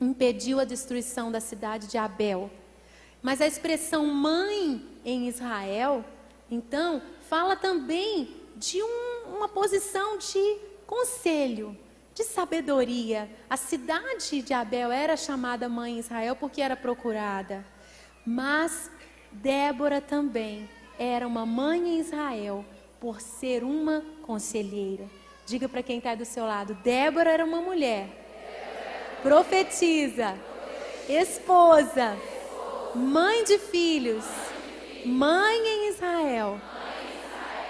impediu a destruição da cidade de Abel. Mas a expressão mãe em Israel, então, fala também de uma posição de conselho, de sabedoria. A cidade de Abel era chamada mãe em Israel porque era procurada. Mas Débora também era uma mãe em Israel por ser uma conselheira. Diga para quem está do seu lado: Débora era uma mulher. Profetiza. Esposa. Mãe de filhos. Mãe em Israel.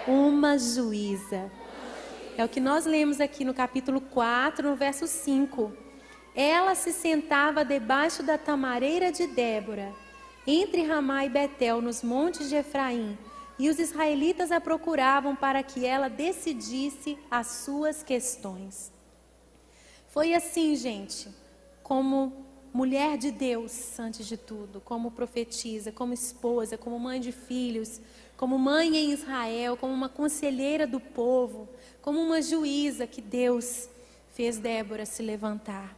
Uma juíza. É o que nós lemos aqui no capítulo 4, no verso 5. Ela se sentava debaixo da tamareira de Débora, entre Ramá e Betel, nos montes de Efraim, e os israelitas a procuravam para que ela decidisse as suas questões. Foi assim, gente, como mulher de Deus, antes de tudo, como profetisa, como esposa, como mãe de filhos, como mãe em Israel, como uma conselheira do povo, como uma juíza que Deus fez Débora se levantar.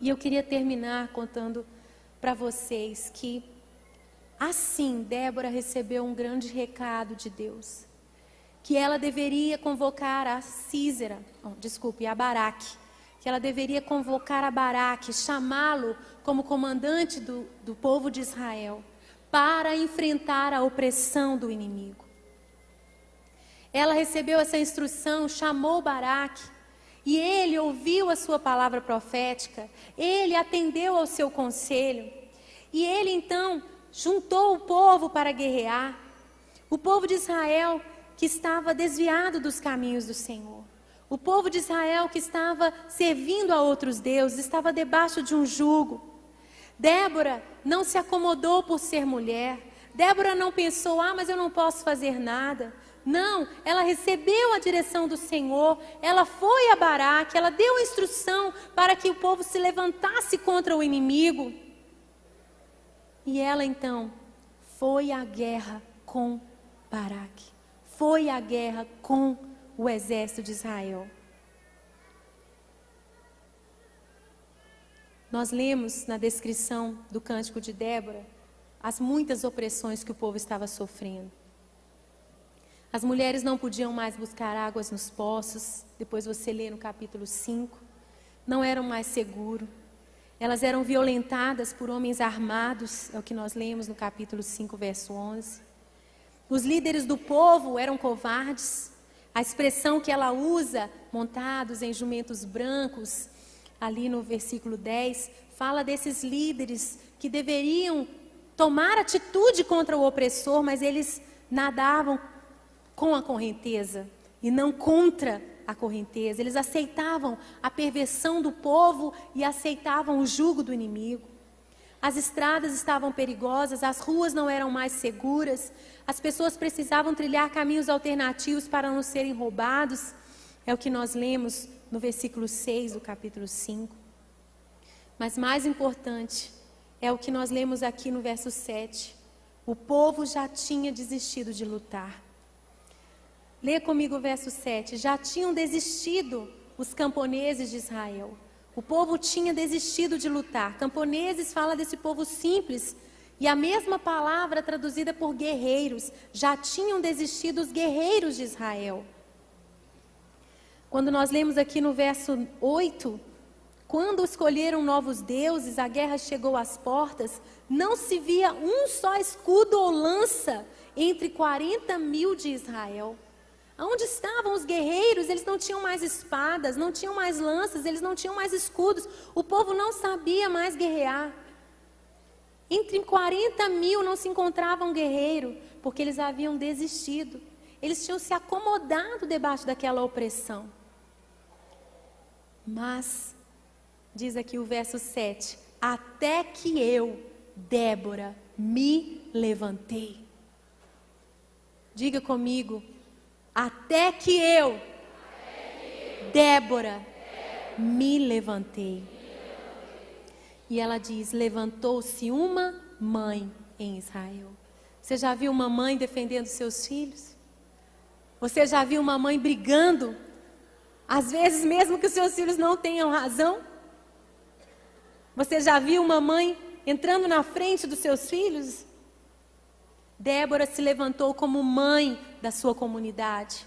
E eu queria terminar contando para vocês que, assim, Débora recebeu um grande recado de Deus, que ela deveria convocar a Baraque, que ela deveria convocar a Baraque, chamá-lo como comandante do povo de Israel, para enfrentar a opressão do inimigo. Ela recebeu essa instrução, chamou Baraque, e ele ouviu a sua palavra profética, ele atendeu ao seu conselho, e ele então juntou o povo para guerrear. O povo de Israel que estava desviado dos caminhos do Senhor. O povo de Israel que estava servindo a outros deuses, estava debaixo de um jugo. Débora não se acomodou por ser mulher. Débora não pensou, mas eu não posso fazer nada. Não, ela recebeu a direção do Senhor, ela foi a Baraque, ela deu instrução para que o povo se levantasse contra o inimigo. E ela então foi à guerra com Baraque, foi à guerra com o exército de Israel. Nós lemos na descrição do Cântico de Débora as muitas opressões que o povo estava sofrendo. As mulheres não podiam mais buscar águas nos poços, depois você lê no capítulo 5, não eram mais seguros. Elas eram violentadas por homens armados, é o que nós lemos no capítulo 5, verso 11. Os líderes do povo eram covardes. A expressão que ela usa, montados em jumentos brancos, ali no versículo 10, fala desses líderes que deveriam tomar atitude contra o opressor, mas eles nadavam com a correnteza e não contra a correnteza. Eles aceitavam a perversão do povo e aceitavam o jugo do inimigo. As estradas estavam perigosas, as ruas não eram mais seguras, as pessoas precisavam trilhar caminhos alternativos para não serem roubados. É o que nós lemos no versículo 6 do capítulo 5. Mas mais importante é o que nós lemos aqui no verso 7. O povo já tinha desistido de lutar. Leia comigo o verso 7. Já tinham desistido os camponeses de Israel. O povo tinha desistido de lutar. Camponeses fala desse povo simples. E a mesma palavra traduzida por guerreiros. Já tinham desistido os guerreiros de Israel. Quando nós lemos aqui no verso 8, quando escolheram novos deuses, a guerra chegou às portas, não se via um só escudo ou lança entre 40.000 de Israel. Onde estavam os guerreiros? Eles não tinham mais espadas, não tinham mais lanças, eles não tinham mais escudos. O povo não sabia mais guerrear. Entre 40.000 não se encontrava um guerreiro, porque eles haviam desistido. Eles tinham se acomodado debaixo daquela opressão. Mas, diz aqui o verso 7, até que eu, Débora, me levantei. Diga comigo, até que eu, Débora, me levantei. E ela diz, levantou-se uma mãe em Israel. Você já viu uma mãe defendendo seus filhos? Você já viu uma mãe brigando? Às vezes mesmo que os seus filhos não tenham razão? Você já viu uma mãe entrando na frente dos seus filhos? Débora se levantou como mãe da sua comunidade.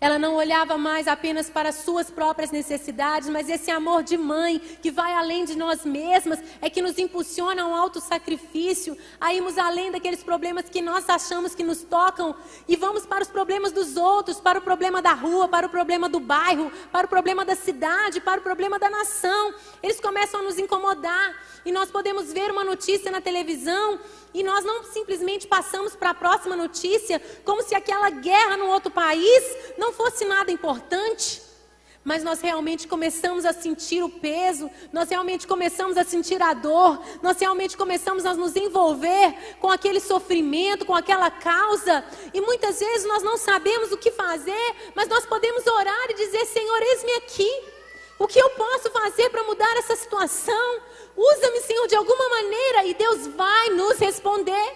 Ela não olhava mais apenas para as suas próprias necessidades, mas esse amor de mãe que vai além de nós mesmas é que nos impulsiona a um autossacrifício, a irmos além daqueles problemas que nós achamos que nos tocam e vamos para os problemas dos outros, para o problema da rua, para o problema do bairro, para o problema da cidade, para o problema da nação. Eles começam a nos incomodar e nós podemos ver uma notícia na televisão e nós não simplesmente passamos para a próxima notícia como se aquela guerra no outro país não fosse nada importante. Mas nós realmente começamos a sentir o peso, nós realmente começamos a sentir a dor, nós realmente começamos a nos envolver com aquele sofrimento, com aquela causa. E muitas vezes nós não sabemos o que fazer, mas nós podemos orar e dizer, Senhor, eis-me aqui. O que eu posso fazer para mudar essa situação? Usa-me, Senhor, de alguma maneira e Deus vai nos responder.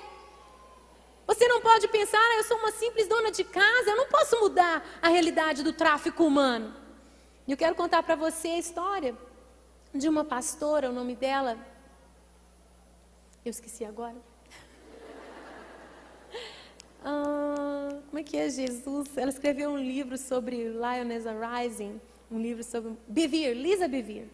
Você não pode pensar, eu sou uma simples dona de casa, eu não posso mudar a realidade do tráfico humano. E eu quero contar para você a história de uma pastora, o nome dela, eu esqueci agora. Como é que é, Jesus? Ela escreveu um livro sobre Lioness Arising, um livro sobre Bevere, Lisa Bevere.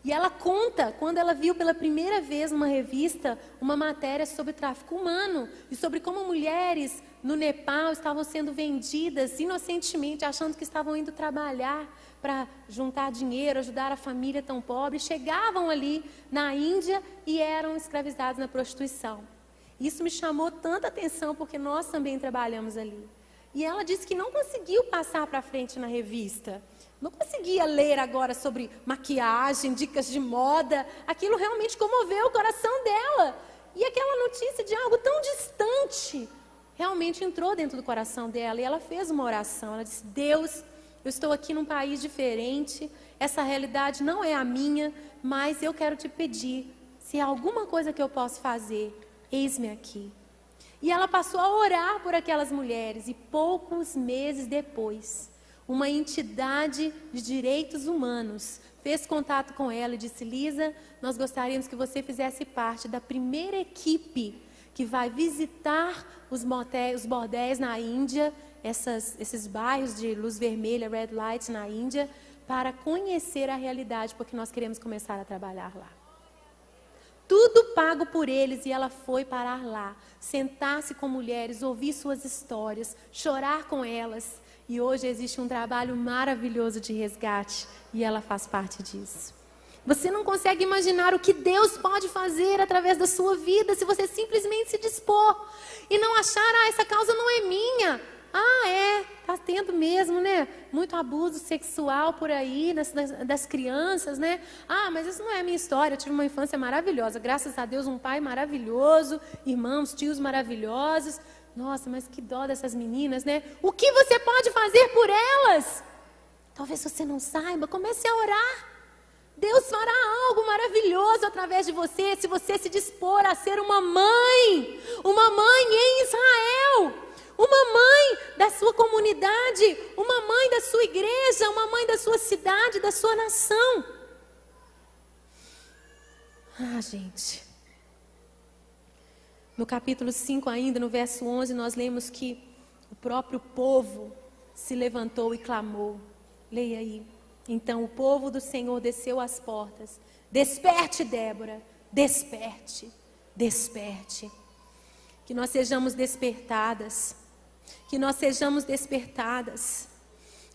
E ela conta, quando ela viu pela primeira vez numa revista, uma matéria sobre tráfico humano e sobre como mulheres no Nepal estavam sendo vendidas inocentemente, achando que estavam indo trabalhar para juntar dinheiro, ajudar a família tão pobre. Chegavam ali na Índia e eram escravizados na prostituição. Isso me chamou tanta atenção, porque nós também trabalhamos ali. E ela disse que não conseguiu passar para frente na revista. Não conseguia ler agora sobre maquiagem, dicas de moda. Aquilo realmente comoveu o coração dela. E aquela notícia de algo tão distante realmente entrou dentro do coração dela. E ela fez uma oração. Ela disse: Deus, eu estou aqui num país diferente. Essa realidade não é a minha, mas eu quero te pedir, se há alguma coisa que eu possa fazer, eis-me aqui. E ela passou a orar por aquelas mulheres. E poucos meses depois, uma entidade de direitos humanos fez contato com ela e disse: Lisa, nós gostaríamos que você fizesse parte da primeira equipe que vai visitar os bordéis na Índia, esses bairros de luz vermelha, red lights na Índia, para conhecer a realidade, porque nós queremos começar a trabalhar lá. Tudo pago por eles, e ela foi parar lá, sentar-se com mulheres, ouvir suas histórias, chorar com elas. E hoje existe um trabalho maravilhoso de resgate, e ela faz parte disso. Você não consegue imaginar o que Deus pode fazer através da sua vida, se você simplesmente se dispor e não achar: essa causa não é minha. Tá tendo mesmo, né? Muito abuso sexual por aí, das crianças, né? Mas isso não é a minha história, eu tive uma infância maravilhosa, graças a Deus, um pai maravilhoso, irmãos, tios maravilhosos. Nossa, mas que dó dessas meninas, né? O que você pode fazer por elas? Talvez você não saiba, comece a orar. Deus fará algo maravilhoso através de você, se você se dispor a ser uma mãe em Israel, uma mãe da sua comunidade, uma mãe da sua igreja, uma mãe da sua cidade, da sua nação. Gente. No capítulo 5 ainda, no verso 11, nós lemos que o próprio povo se levantou e clamou. Leia aí. Então o povo do Senhor desceu às portas. Desperte, Débora, desperte, desperte. Que nós sejamos despertadas. Que nós sejamos despertadas.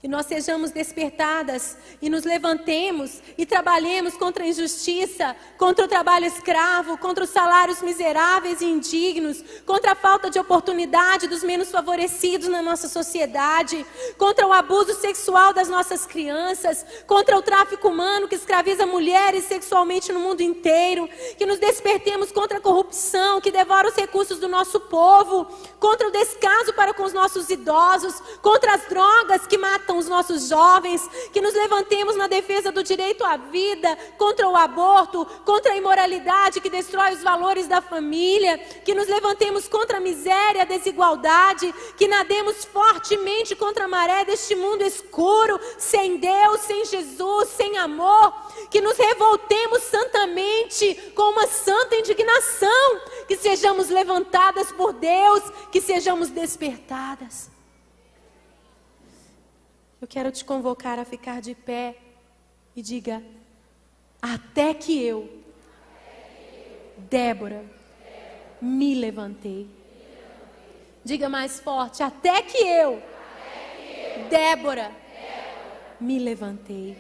Que nós sejamos despertadas e nos levantemos e trabalhemos contra a injustiça, contra o trabalho escravo, contra os salários miseráveis e indignos, contra a falta de oportunidade dos menos favorecidos na nossa sociedade, contra o abuso sexual das nossas crianças, contra o tráfico humano que escraviza mulheres sexualmente no mundo inteiro, que nos despertemos contra a corrupção que devora os recursos do nosso povo, contra o descaso para com os nossos idosos, contra as drogas que matam os nossos jovens, que nos levantemos na defesa do direito à vida, contra o aborto, contra a imoralidade que destrói os valores da família, que nos levantemos contra a miséria, a desigualdade, que nademos fortemente contra a maré deste mundo escuro, sem Deus, sem Jesus, sem amor, que nos revoltemos santamente com uma santa indignação, que sejamos levantadas por Deus, que sejamos despertadas. Eu quero te convocar a ficar de pé e diga: até que eu, Débora, me levantei. Diga mais forte: até que eu, Débora, me levantei.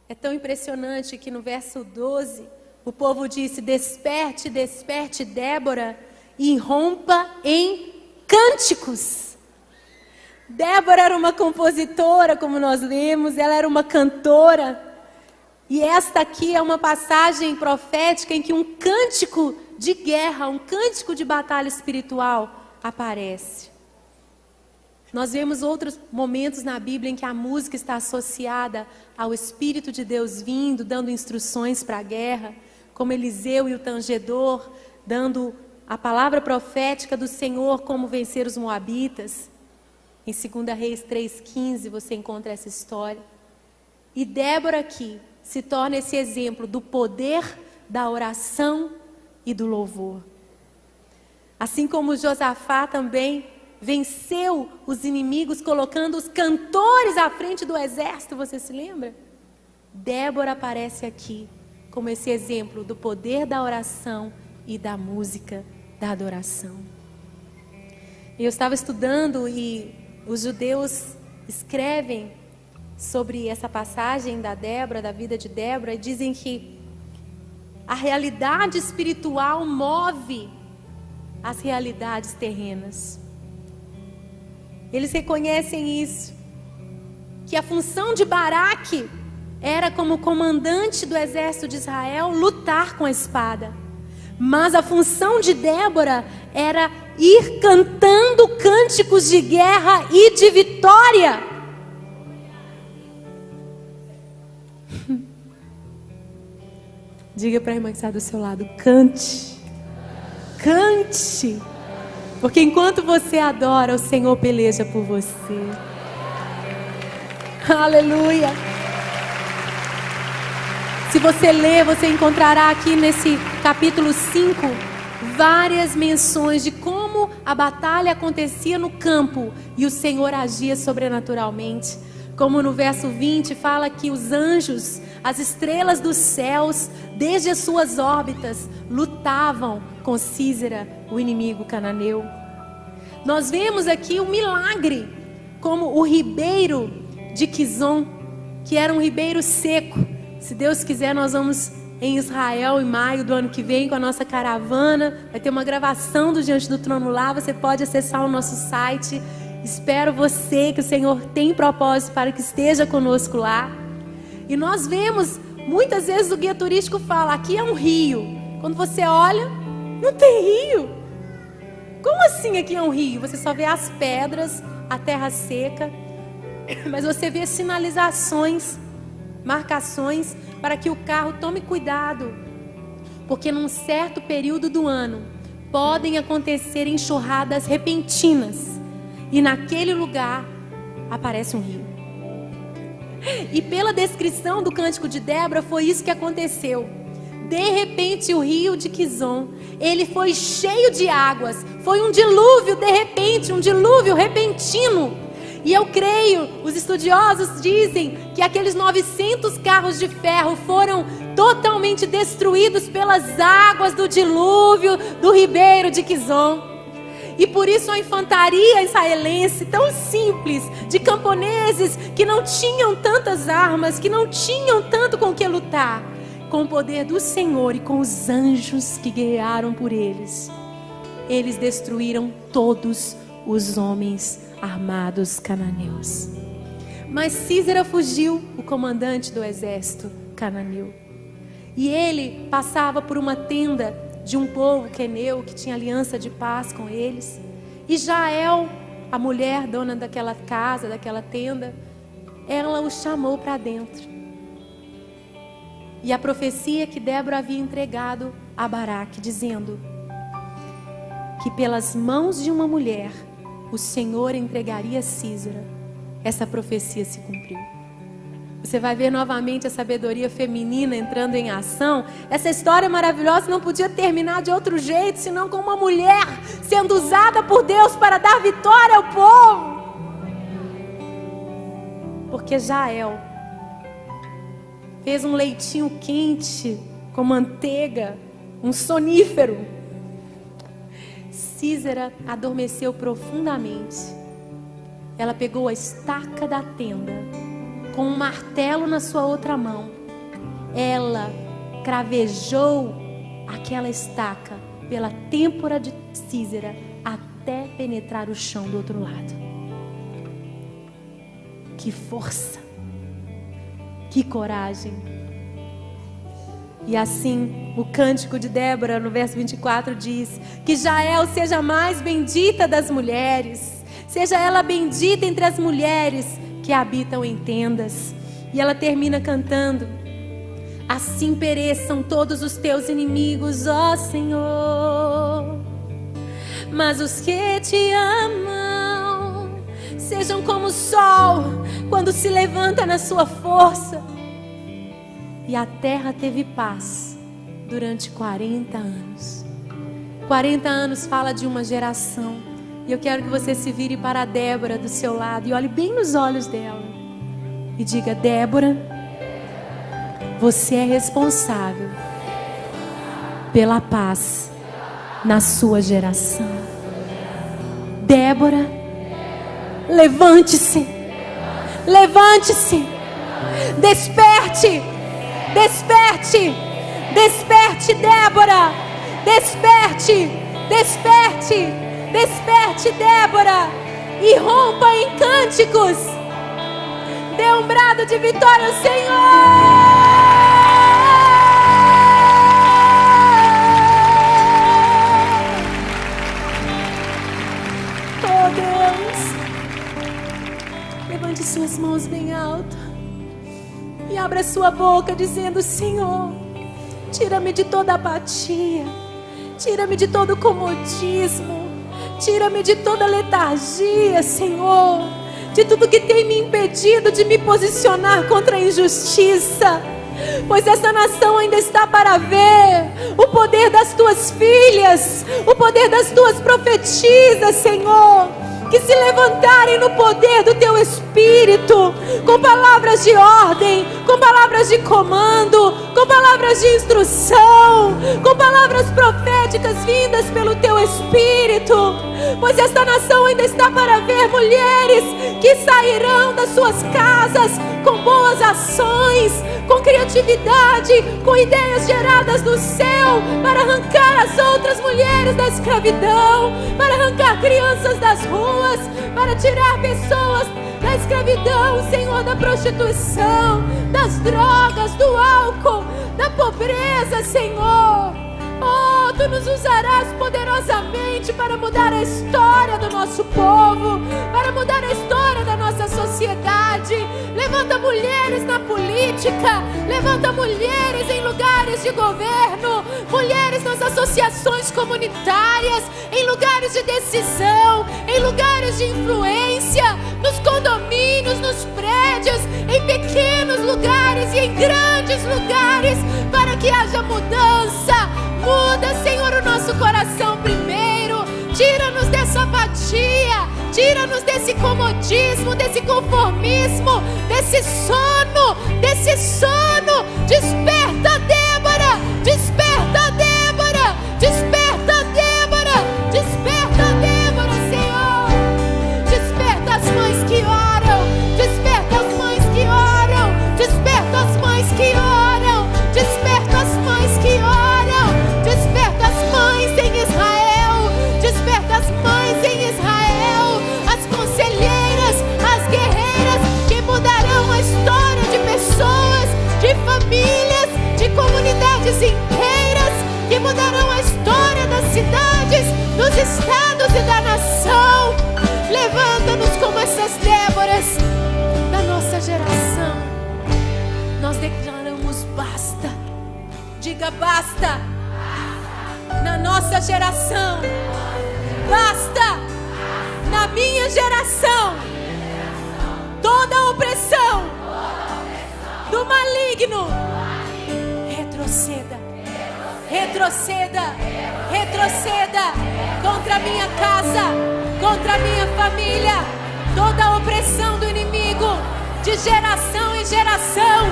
É tão impressionante que no verso 12, o povo disse: desperte, desperte, Débora, e rompa em cânticos. Débora era uma compositora, como nós lemos, ela era uma cantora. E esta aqui é uma passagem profética em que um cântico de guerra, um cântico de batalha espiritual aparece. Nós vemos outros momentos na Bíblia em que a música está associada ao Espírito de Deus vindo, dando instruções para a guerra, como Eliseu e o tangedor, dando a palavra profética do Senhor como vencer os moabitas. Em 2 Reis 3,15 você encontra essa história. E Débora aqui se torna esse exemplo do poder da oração e do louvor. Assim como Josafá também venceu os inimigos colocando os cantores à frente do exército, você se lembra? Débora aparece aqui como esse exemplo do poder da oração e da música da adoração. Eu estava estudando e os judeus escrevem sobre essa passagem da Débora, da vida de Débora, e dizem que A realidade espiritual move as realidades terrenas. Eles reconhecem isso, que a função de Baraque era, como comandante do exército de Israel, lutar com a espada. Mas a função de Débora era ir cantando cânticos de guerra e de vitória. Diga para a irmã que está do seu lado: cante, cante, porque enquanto você adora, o Senhor peleja por você. Aleluia. Se você ler, você encontrará aqui nesse capítulo 5 várias menções de como a batalha acontecia no campo e o Senhor agia sobrenaturalmente. Como no verso 20 fala que os anjos, as estrelas dos céus, desde as suas órbitas, lutavam com Sísera, o inimigo cananeu. Nós vemos aqui um milagre, como o ribeiro de Quizon, que era um ribeiro seco. Se Deus quiser, nós vamos em Israel em maio do ano que vem com a nossa caravana. Vai ter uma gravação do Diante do Trono lá. Você pode acessar o nosso site. Espero você, que o Senhor tem propósito para que esteja conosco lá. E nós vemos, muitas vezes o guia turístico fala, aqui é um rio. Quando você olha, não tem rio. Como assim aqui é um rio? Você só vê as pedras, a terra seca. Mas você vê sinalizações, marcações para que o carro tome cuidado, porque num certo período do ano podem acontecer enxurradas repentinas e naquele lugar aparece um rio. E pela descrição do cântico de Débora foi isso que aconteceu. De repente o rio de Quizon, ele foi cheio de águas, foi um dilúvio de repente, um dilúvio repentino. E eu creio, os estudiosos dizem que aqueles 900 carros de ferro foram totalmente destruídos pelas águas do dilúvio do ribeiro de Quizon. E por isso a infantaria israelense, tão simples, de camponeses que não tinham tantas armas, que não tinham tanto com que lutar, com o poder do Senhor e com os anjos que guerrearam por eles, eles destruíram todos os homens armados cananeus. Mas Sísera fugiu, o comandante do exército cananeu. E ele passava por uma tenda de um povo queneu que tinha aliança de paz com eles. E Jael, a mulher dona daquela casa, daquela tenda, ela o chamou para dentro. E a profecia que Débora havia entregado a Baraque, dizendo que pelas mãos de uma mulher o Senhor entregaria Sísera. Essa profecia se cumpriu. Você vai ver novamente a sabedoria feminina entrando em ação. Essa história maravilhosa não podia terminar de outro jeito, senão com uma mulher sendo usada por Deus para dar vitória ao povo. Porque Jael fez um leitinho quente com manteiga, um sonífero. Sísera adormeceu profundamente. Ela pegou a estaca da tenda, com um martelo na sua outra mão. Ela cravejou aquela estaca pela têmpora de Sísera até penetrar o chão do outro lado. Que força! Que coragem! E assim, o cântico de Débora, no verso 24, diz que Jael seja mais bendita das mulheres, seja ela bendita entre as mulheres que habitam em tendas. E ela termina cantando: assim pereçam todos os teus inimigos, ó Senhor, mas os que te amam sejam como o sol quando se levanta na sua força. E a terra teve paz durante 40 anos. 40 anos fala de uma geração. E eu quero que você se vire para a Débora do seu lado e olhe bem nos olhos dela e diga: Débora, você é responsável pela paz na sua geração. Débora, levante-se, levante-se, desperte, desperte, Desperte, Débora. Desperte, desperte, desperte, Débora. E rompa em cânticos. Dê um brado de vitória ao Senhor. Levante suas mãos bem alto e abra sua boca dizendo: Senhor, tira-me de toda apatia, tira-me de todo comodismo, tira-me de toda letargia, Senhor, de tudo que tem me impedido de me posicionar contra a injustiça, pois essa nação ainda está para ver o poder das tuas filhas, o poder das tuas profetisas, Senhor, que se levantarem no poder do teu Espírito, com palavras de ordem, com palavras de comando, com palavras de instrução, com palavras proféticas vindas pelo teu Espírito, pois esta nação ainda está para ver mulheres que sairão das suas casas com boas ações, com criatividade, com ideias geradas do céu, para arrancar as outras mulheres da escravidão, para arrancar crianças das ruas, para tirar pessoas da escravidão, Senhor, da prostituição, das drogas, do álcool, da pobreza, Senhor. Oh, Tu nos usarás poderosamente para mudar a história do nosso povo, para mudar a história da nossa sociedade. Levanta mulheres na política, levanta mulheres em lugares de governo, mulheres nas associações comunitárias, em lugares de decisão, em lugares de influência, nos condomínios, nos prédios, em pequenos lugares e em grandes lugares, para que haja mudança. Muda, Senhor, o nosso coração primeiro. Tira-nos dessa apatia, tira-nos desse comodismo, desse conformismo, desse sono, desse sono. Desperta, Débora, desperta, Débora, desperta, Débora, desperta, Débora, Senhor. Desperta as mães que oram, desperta as mães que oram, desperta as mães que oram, desperta as mães que oram, desperta as mães em Israel, desperta as mães em Israel, as conselheiras, as guerreiras que mudarão a história de pessoas, de famílias, de comunidades inteiras, que mudarão a história das cidades, dos estados e da nação. Levanta-nos como essas Déboras da nossa geração. Nós declaramos basta. Diga basta. Na nossa geração. Basta. Na minha geração. Toda opressão do maligno. Retroceda. Retroceda. Retroceda. Contra a minha casa, contra a minha família. Toda a opressão do inimigo, de geração em geração,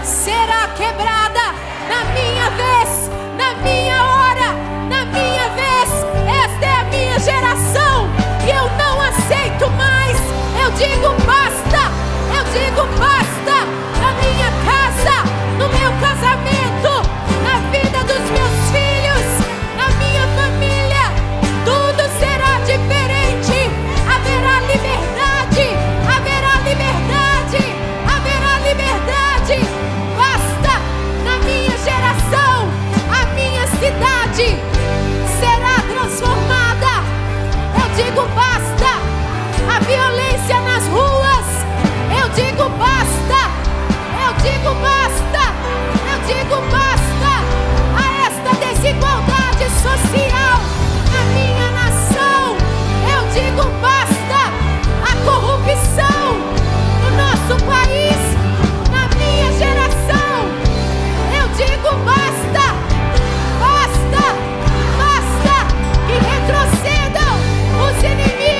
será quebrada na minha vez, na minha hora, na minha vez. Esta é a minha geração e eu não aceito mais. Eu digo basta, eu digo basta. Na minha casa, no meu casamento, na vida dos meus filhos, na minha família, tudo será diferente. Haverá liberdade, haverá liberdade, haverá liberdade. Basta. Na minha geração, a minha cidade será transformada. Eu digo basta. A violência nas ruas, eu digo basta. Eu digo basta. Eu digo basta a esta desigualdade social na minha nação. Eu digo basta à corrupção no nosso país, na minha geração. Eu digo basta, basta, basta. Que retrocedam os inimigos.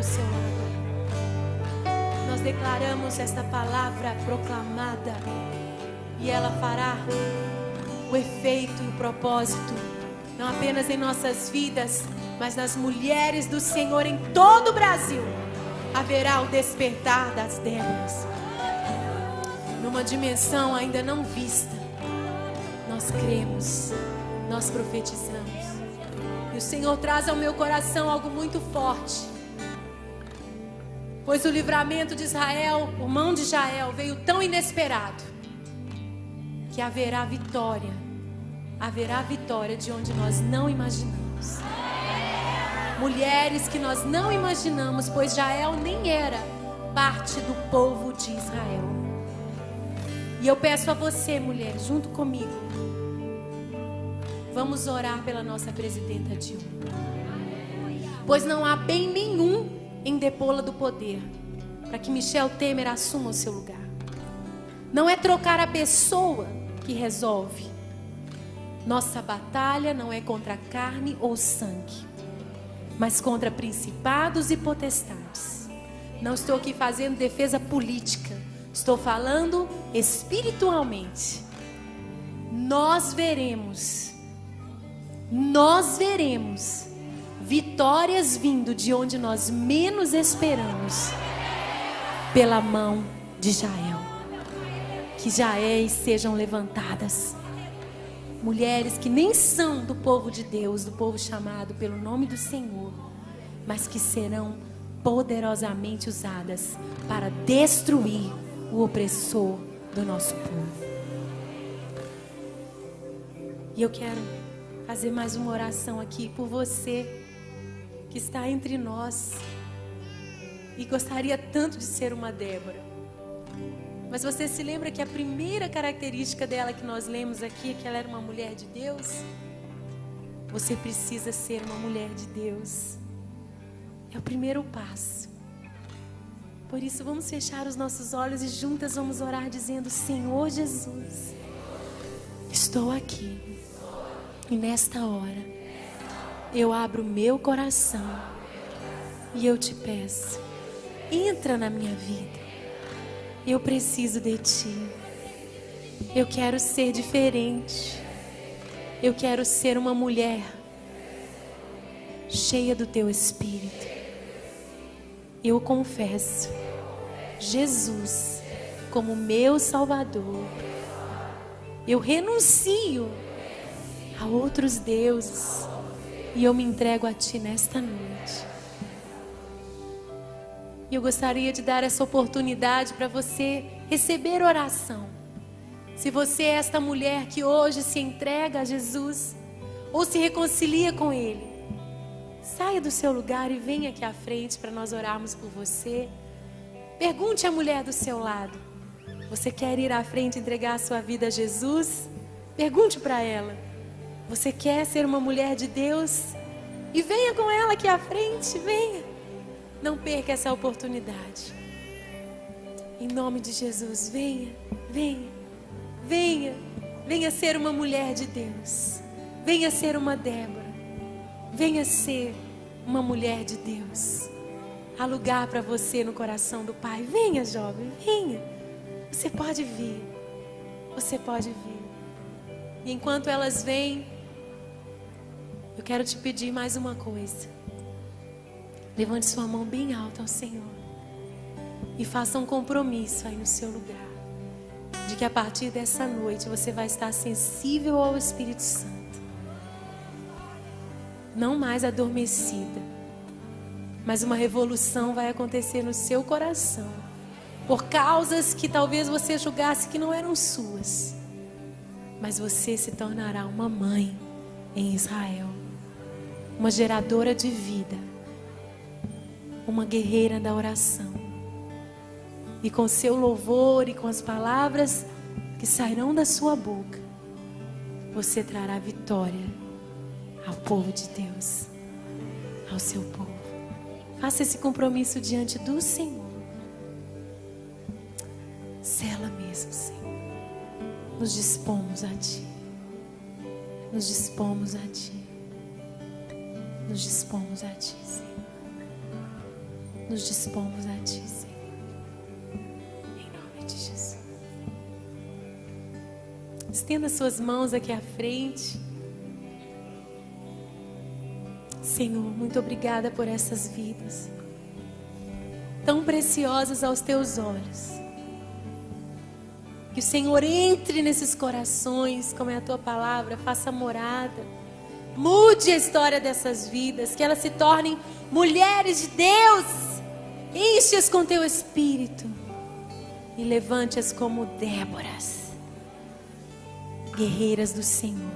do seu lado. Nós declaramos esta palavra proclamada e ela fará o efeito e o propósito, não apenas em nossas vidas, mas nas mulheres do Senhor em todo o Brasil. Haverá o despertar das Déboras, numa dimensão ainda não vista. Nós cremos, nós profetizamos. E o Senhor traz ao meu coração algo muito forte. Pois o livramento de Israel, o mão de Jael, veio tão inesperado, que haverá vitória de onde nós não imaginamos. Mulheres que nós não imaginamos, pois Jael nem era parte do povo de Israel. E eu peço a você, mulher, junto comigo, vamos orar pela nossa presidenta Dilma. Pois não há bem nenhum em depô-la do poder, para que Michel Temer assuma o seu lugar. Não é trocar a pessoa que resolve. Nossa batalha não é contra carne ou sangue, mas contra principados e potestades. Não estou aqui fazendo defesa política, estou falando espiritualmente. Nós veremos vitórias vindo de onde nós menos esperamos, pela mão de Jael. Que Jaéis sejam levantadas, mulheres que nem são do povo de Deus, do povo chamado pelo nome do Senhor, mas que serão poderosamente usadas para destruir o opressor do nosso povo. E eu quero fazer mais uma oração aqui por você que está entre nós e gostaria tanto de ser uma Débora. Mas você se lembra que a primeira característica dela que nós lemos aqui é que ela era uma mulher de Deus? Você precisa ser uma mulher de Deus. É o primeiro passo. Por isso vamos fechar os nossos olhos e juntas vamos orar dizendo: Senhor Jesus, estou aqui. E nesta hora eu abro meu coração e eu te peço, entra na minha vida. Eu preciso de ti. Eu quero ser diferente. Eu quero ser uma mulher cheia do teu Espírito. Eu confesso Jesus como meu Salvador. Eu renuncio a outros deuses e eu me entrego a ti nesta noite. E eu gostaria de dar essa oportunidade para você receber oração. Se você é esta mulher que hoje se entrega a Jesus ou se reconcilia com Ele, saia do seu lugar e venha aqui à frente para nós orarmos por você. Pergunte à mulher do seu lado: você quer ir à frente e entregar a sua vida a Jesus? Pergunte para ela: você quer ser uma mulher de Deus? E venha com ela aqui à frente, venha. Não perca essa oportunidade. Em nome de Jesus, venha, venha, venha. Venha ser uma mulher de Deus. Venha ser uma Débora. Venha ser uma mulher de Deus. Há lugar para você no coração do Pai. Venha, jovem, venha. Você pode vir. Você pode vir. E enquanto elas vêm, eu quero te pedir mais uma coisa. Levante sua mão bem alta ao Senhor e faça um compromisso aí no seu lugar, de que a partir dessa noite você vai estar sensível ao Espírito Santo, não mais adormecida, mas uma revolução vai acontecer no seu coração, por causas que talvez você julgasse que não eram suas, mas você se tornará uma mãe em Israel, uma geradora de vida, uma guerreira da oração. E com seu louvor e com as palavras que sairão da sua boca, você trará vitória ao povo de Deus, ao seu povo. Faça esse compromisso diante do Senhor. Sela mesmo, Senhor. Nos dispomos a Ti. Nos dispomos a Ti. Nos dispomos a Ti, Senhor. nos dispomos a Ti, Senhor. Em nome de Jesus. Estenda suas mãos aqui à frente. Senhor, muito obrigada por essas vidas tão preciosas aos Teus olhos. Que o Senhor entre nesses corações, como é a Tua palavra, faça morada. Mude a história dessas vidas, que elas se tornem mulheres de Deus. Enche-as com Teu Espírito e levante-as como Déboras, guerreiras do Senhor.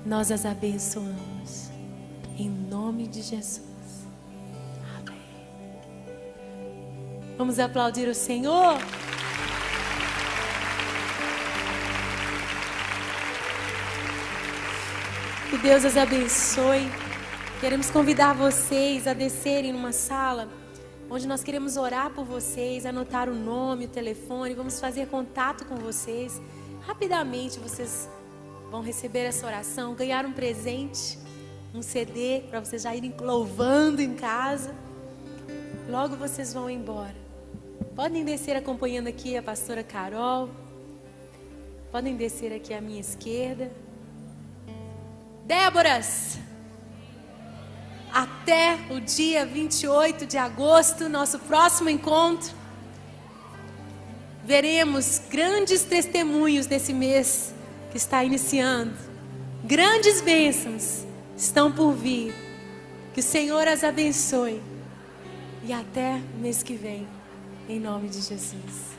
Nós as abençoamos, em nome de Jesus. Amém. Vamos aplaudir o Senhor? Que Deus as abençoe. Queremos convidar vocês a descerem numa sala onde nós queremos orar por vocês, anotar o nome, o telefone, vamos fazer contato com vocês. Rapidamente vocês vão receber essa oração, ganhar um presente, um CD para vocês já irem louvando em casa. Logo vocês vão embora. Podem descer acompanhando aqui a pastora Carol. Podem descer aqui à minha esquerda. Déboras, até o dia 28 de agosto, nosso próximo encontro, veremos grandes testemunhos desse mês que está iniciando. Grandes bênçãos estão por vir. Que o Senhor as abençoe. E até o mês que vem, em nome de Jesus.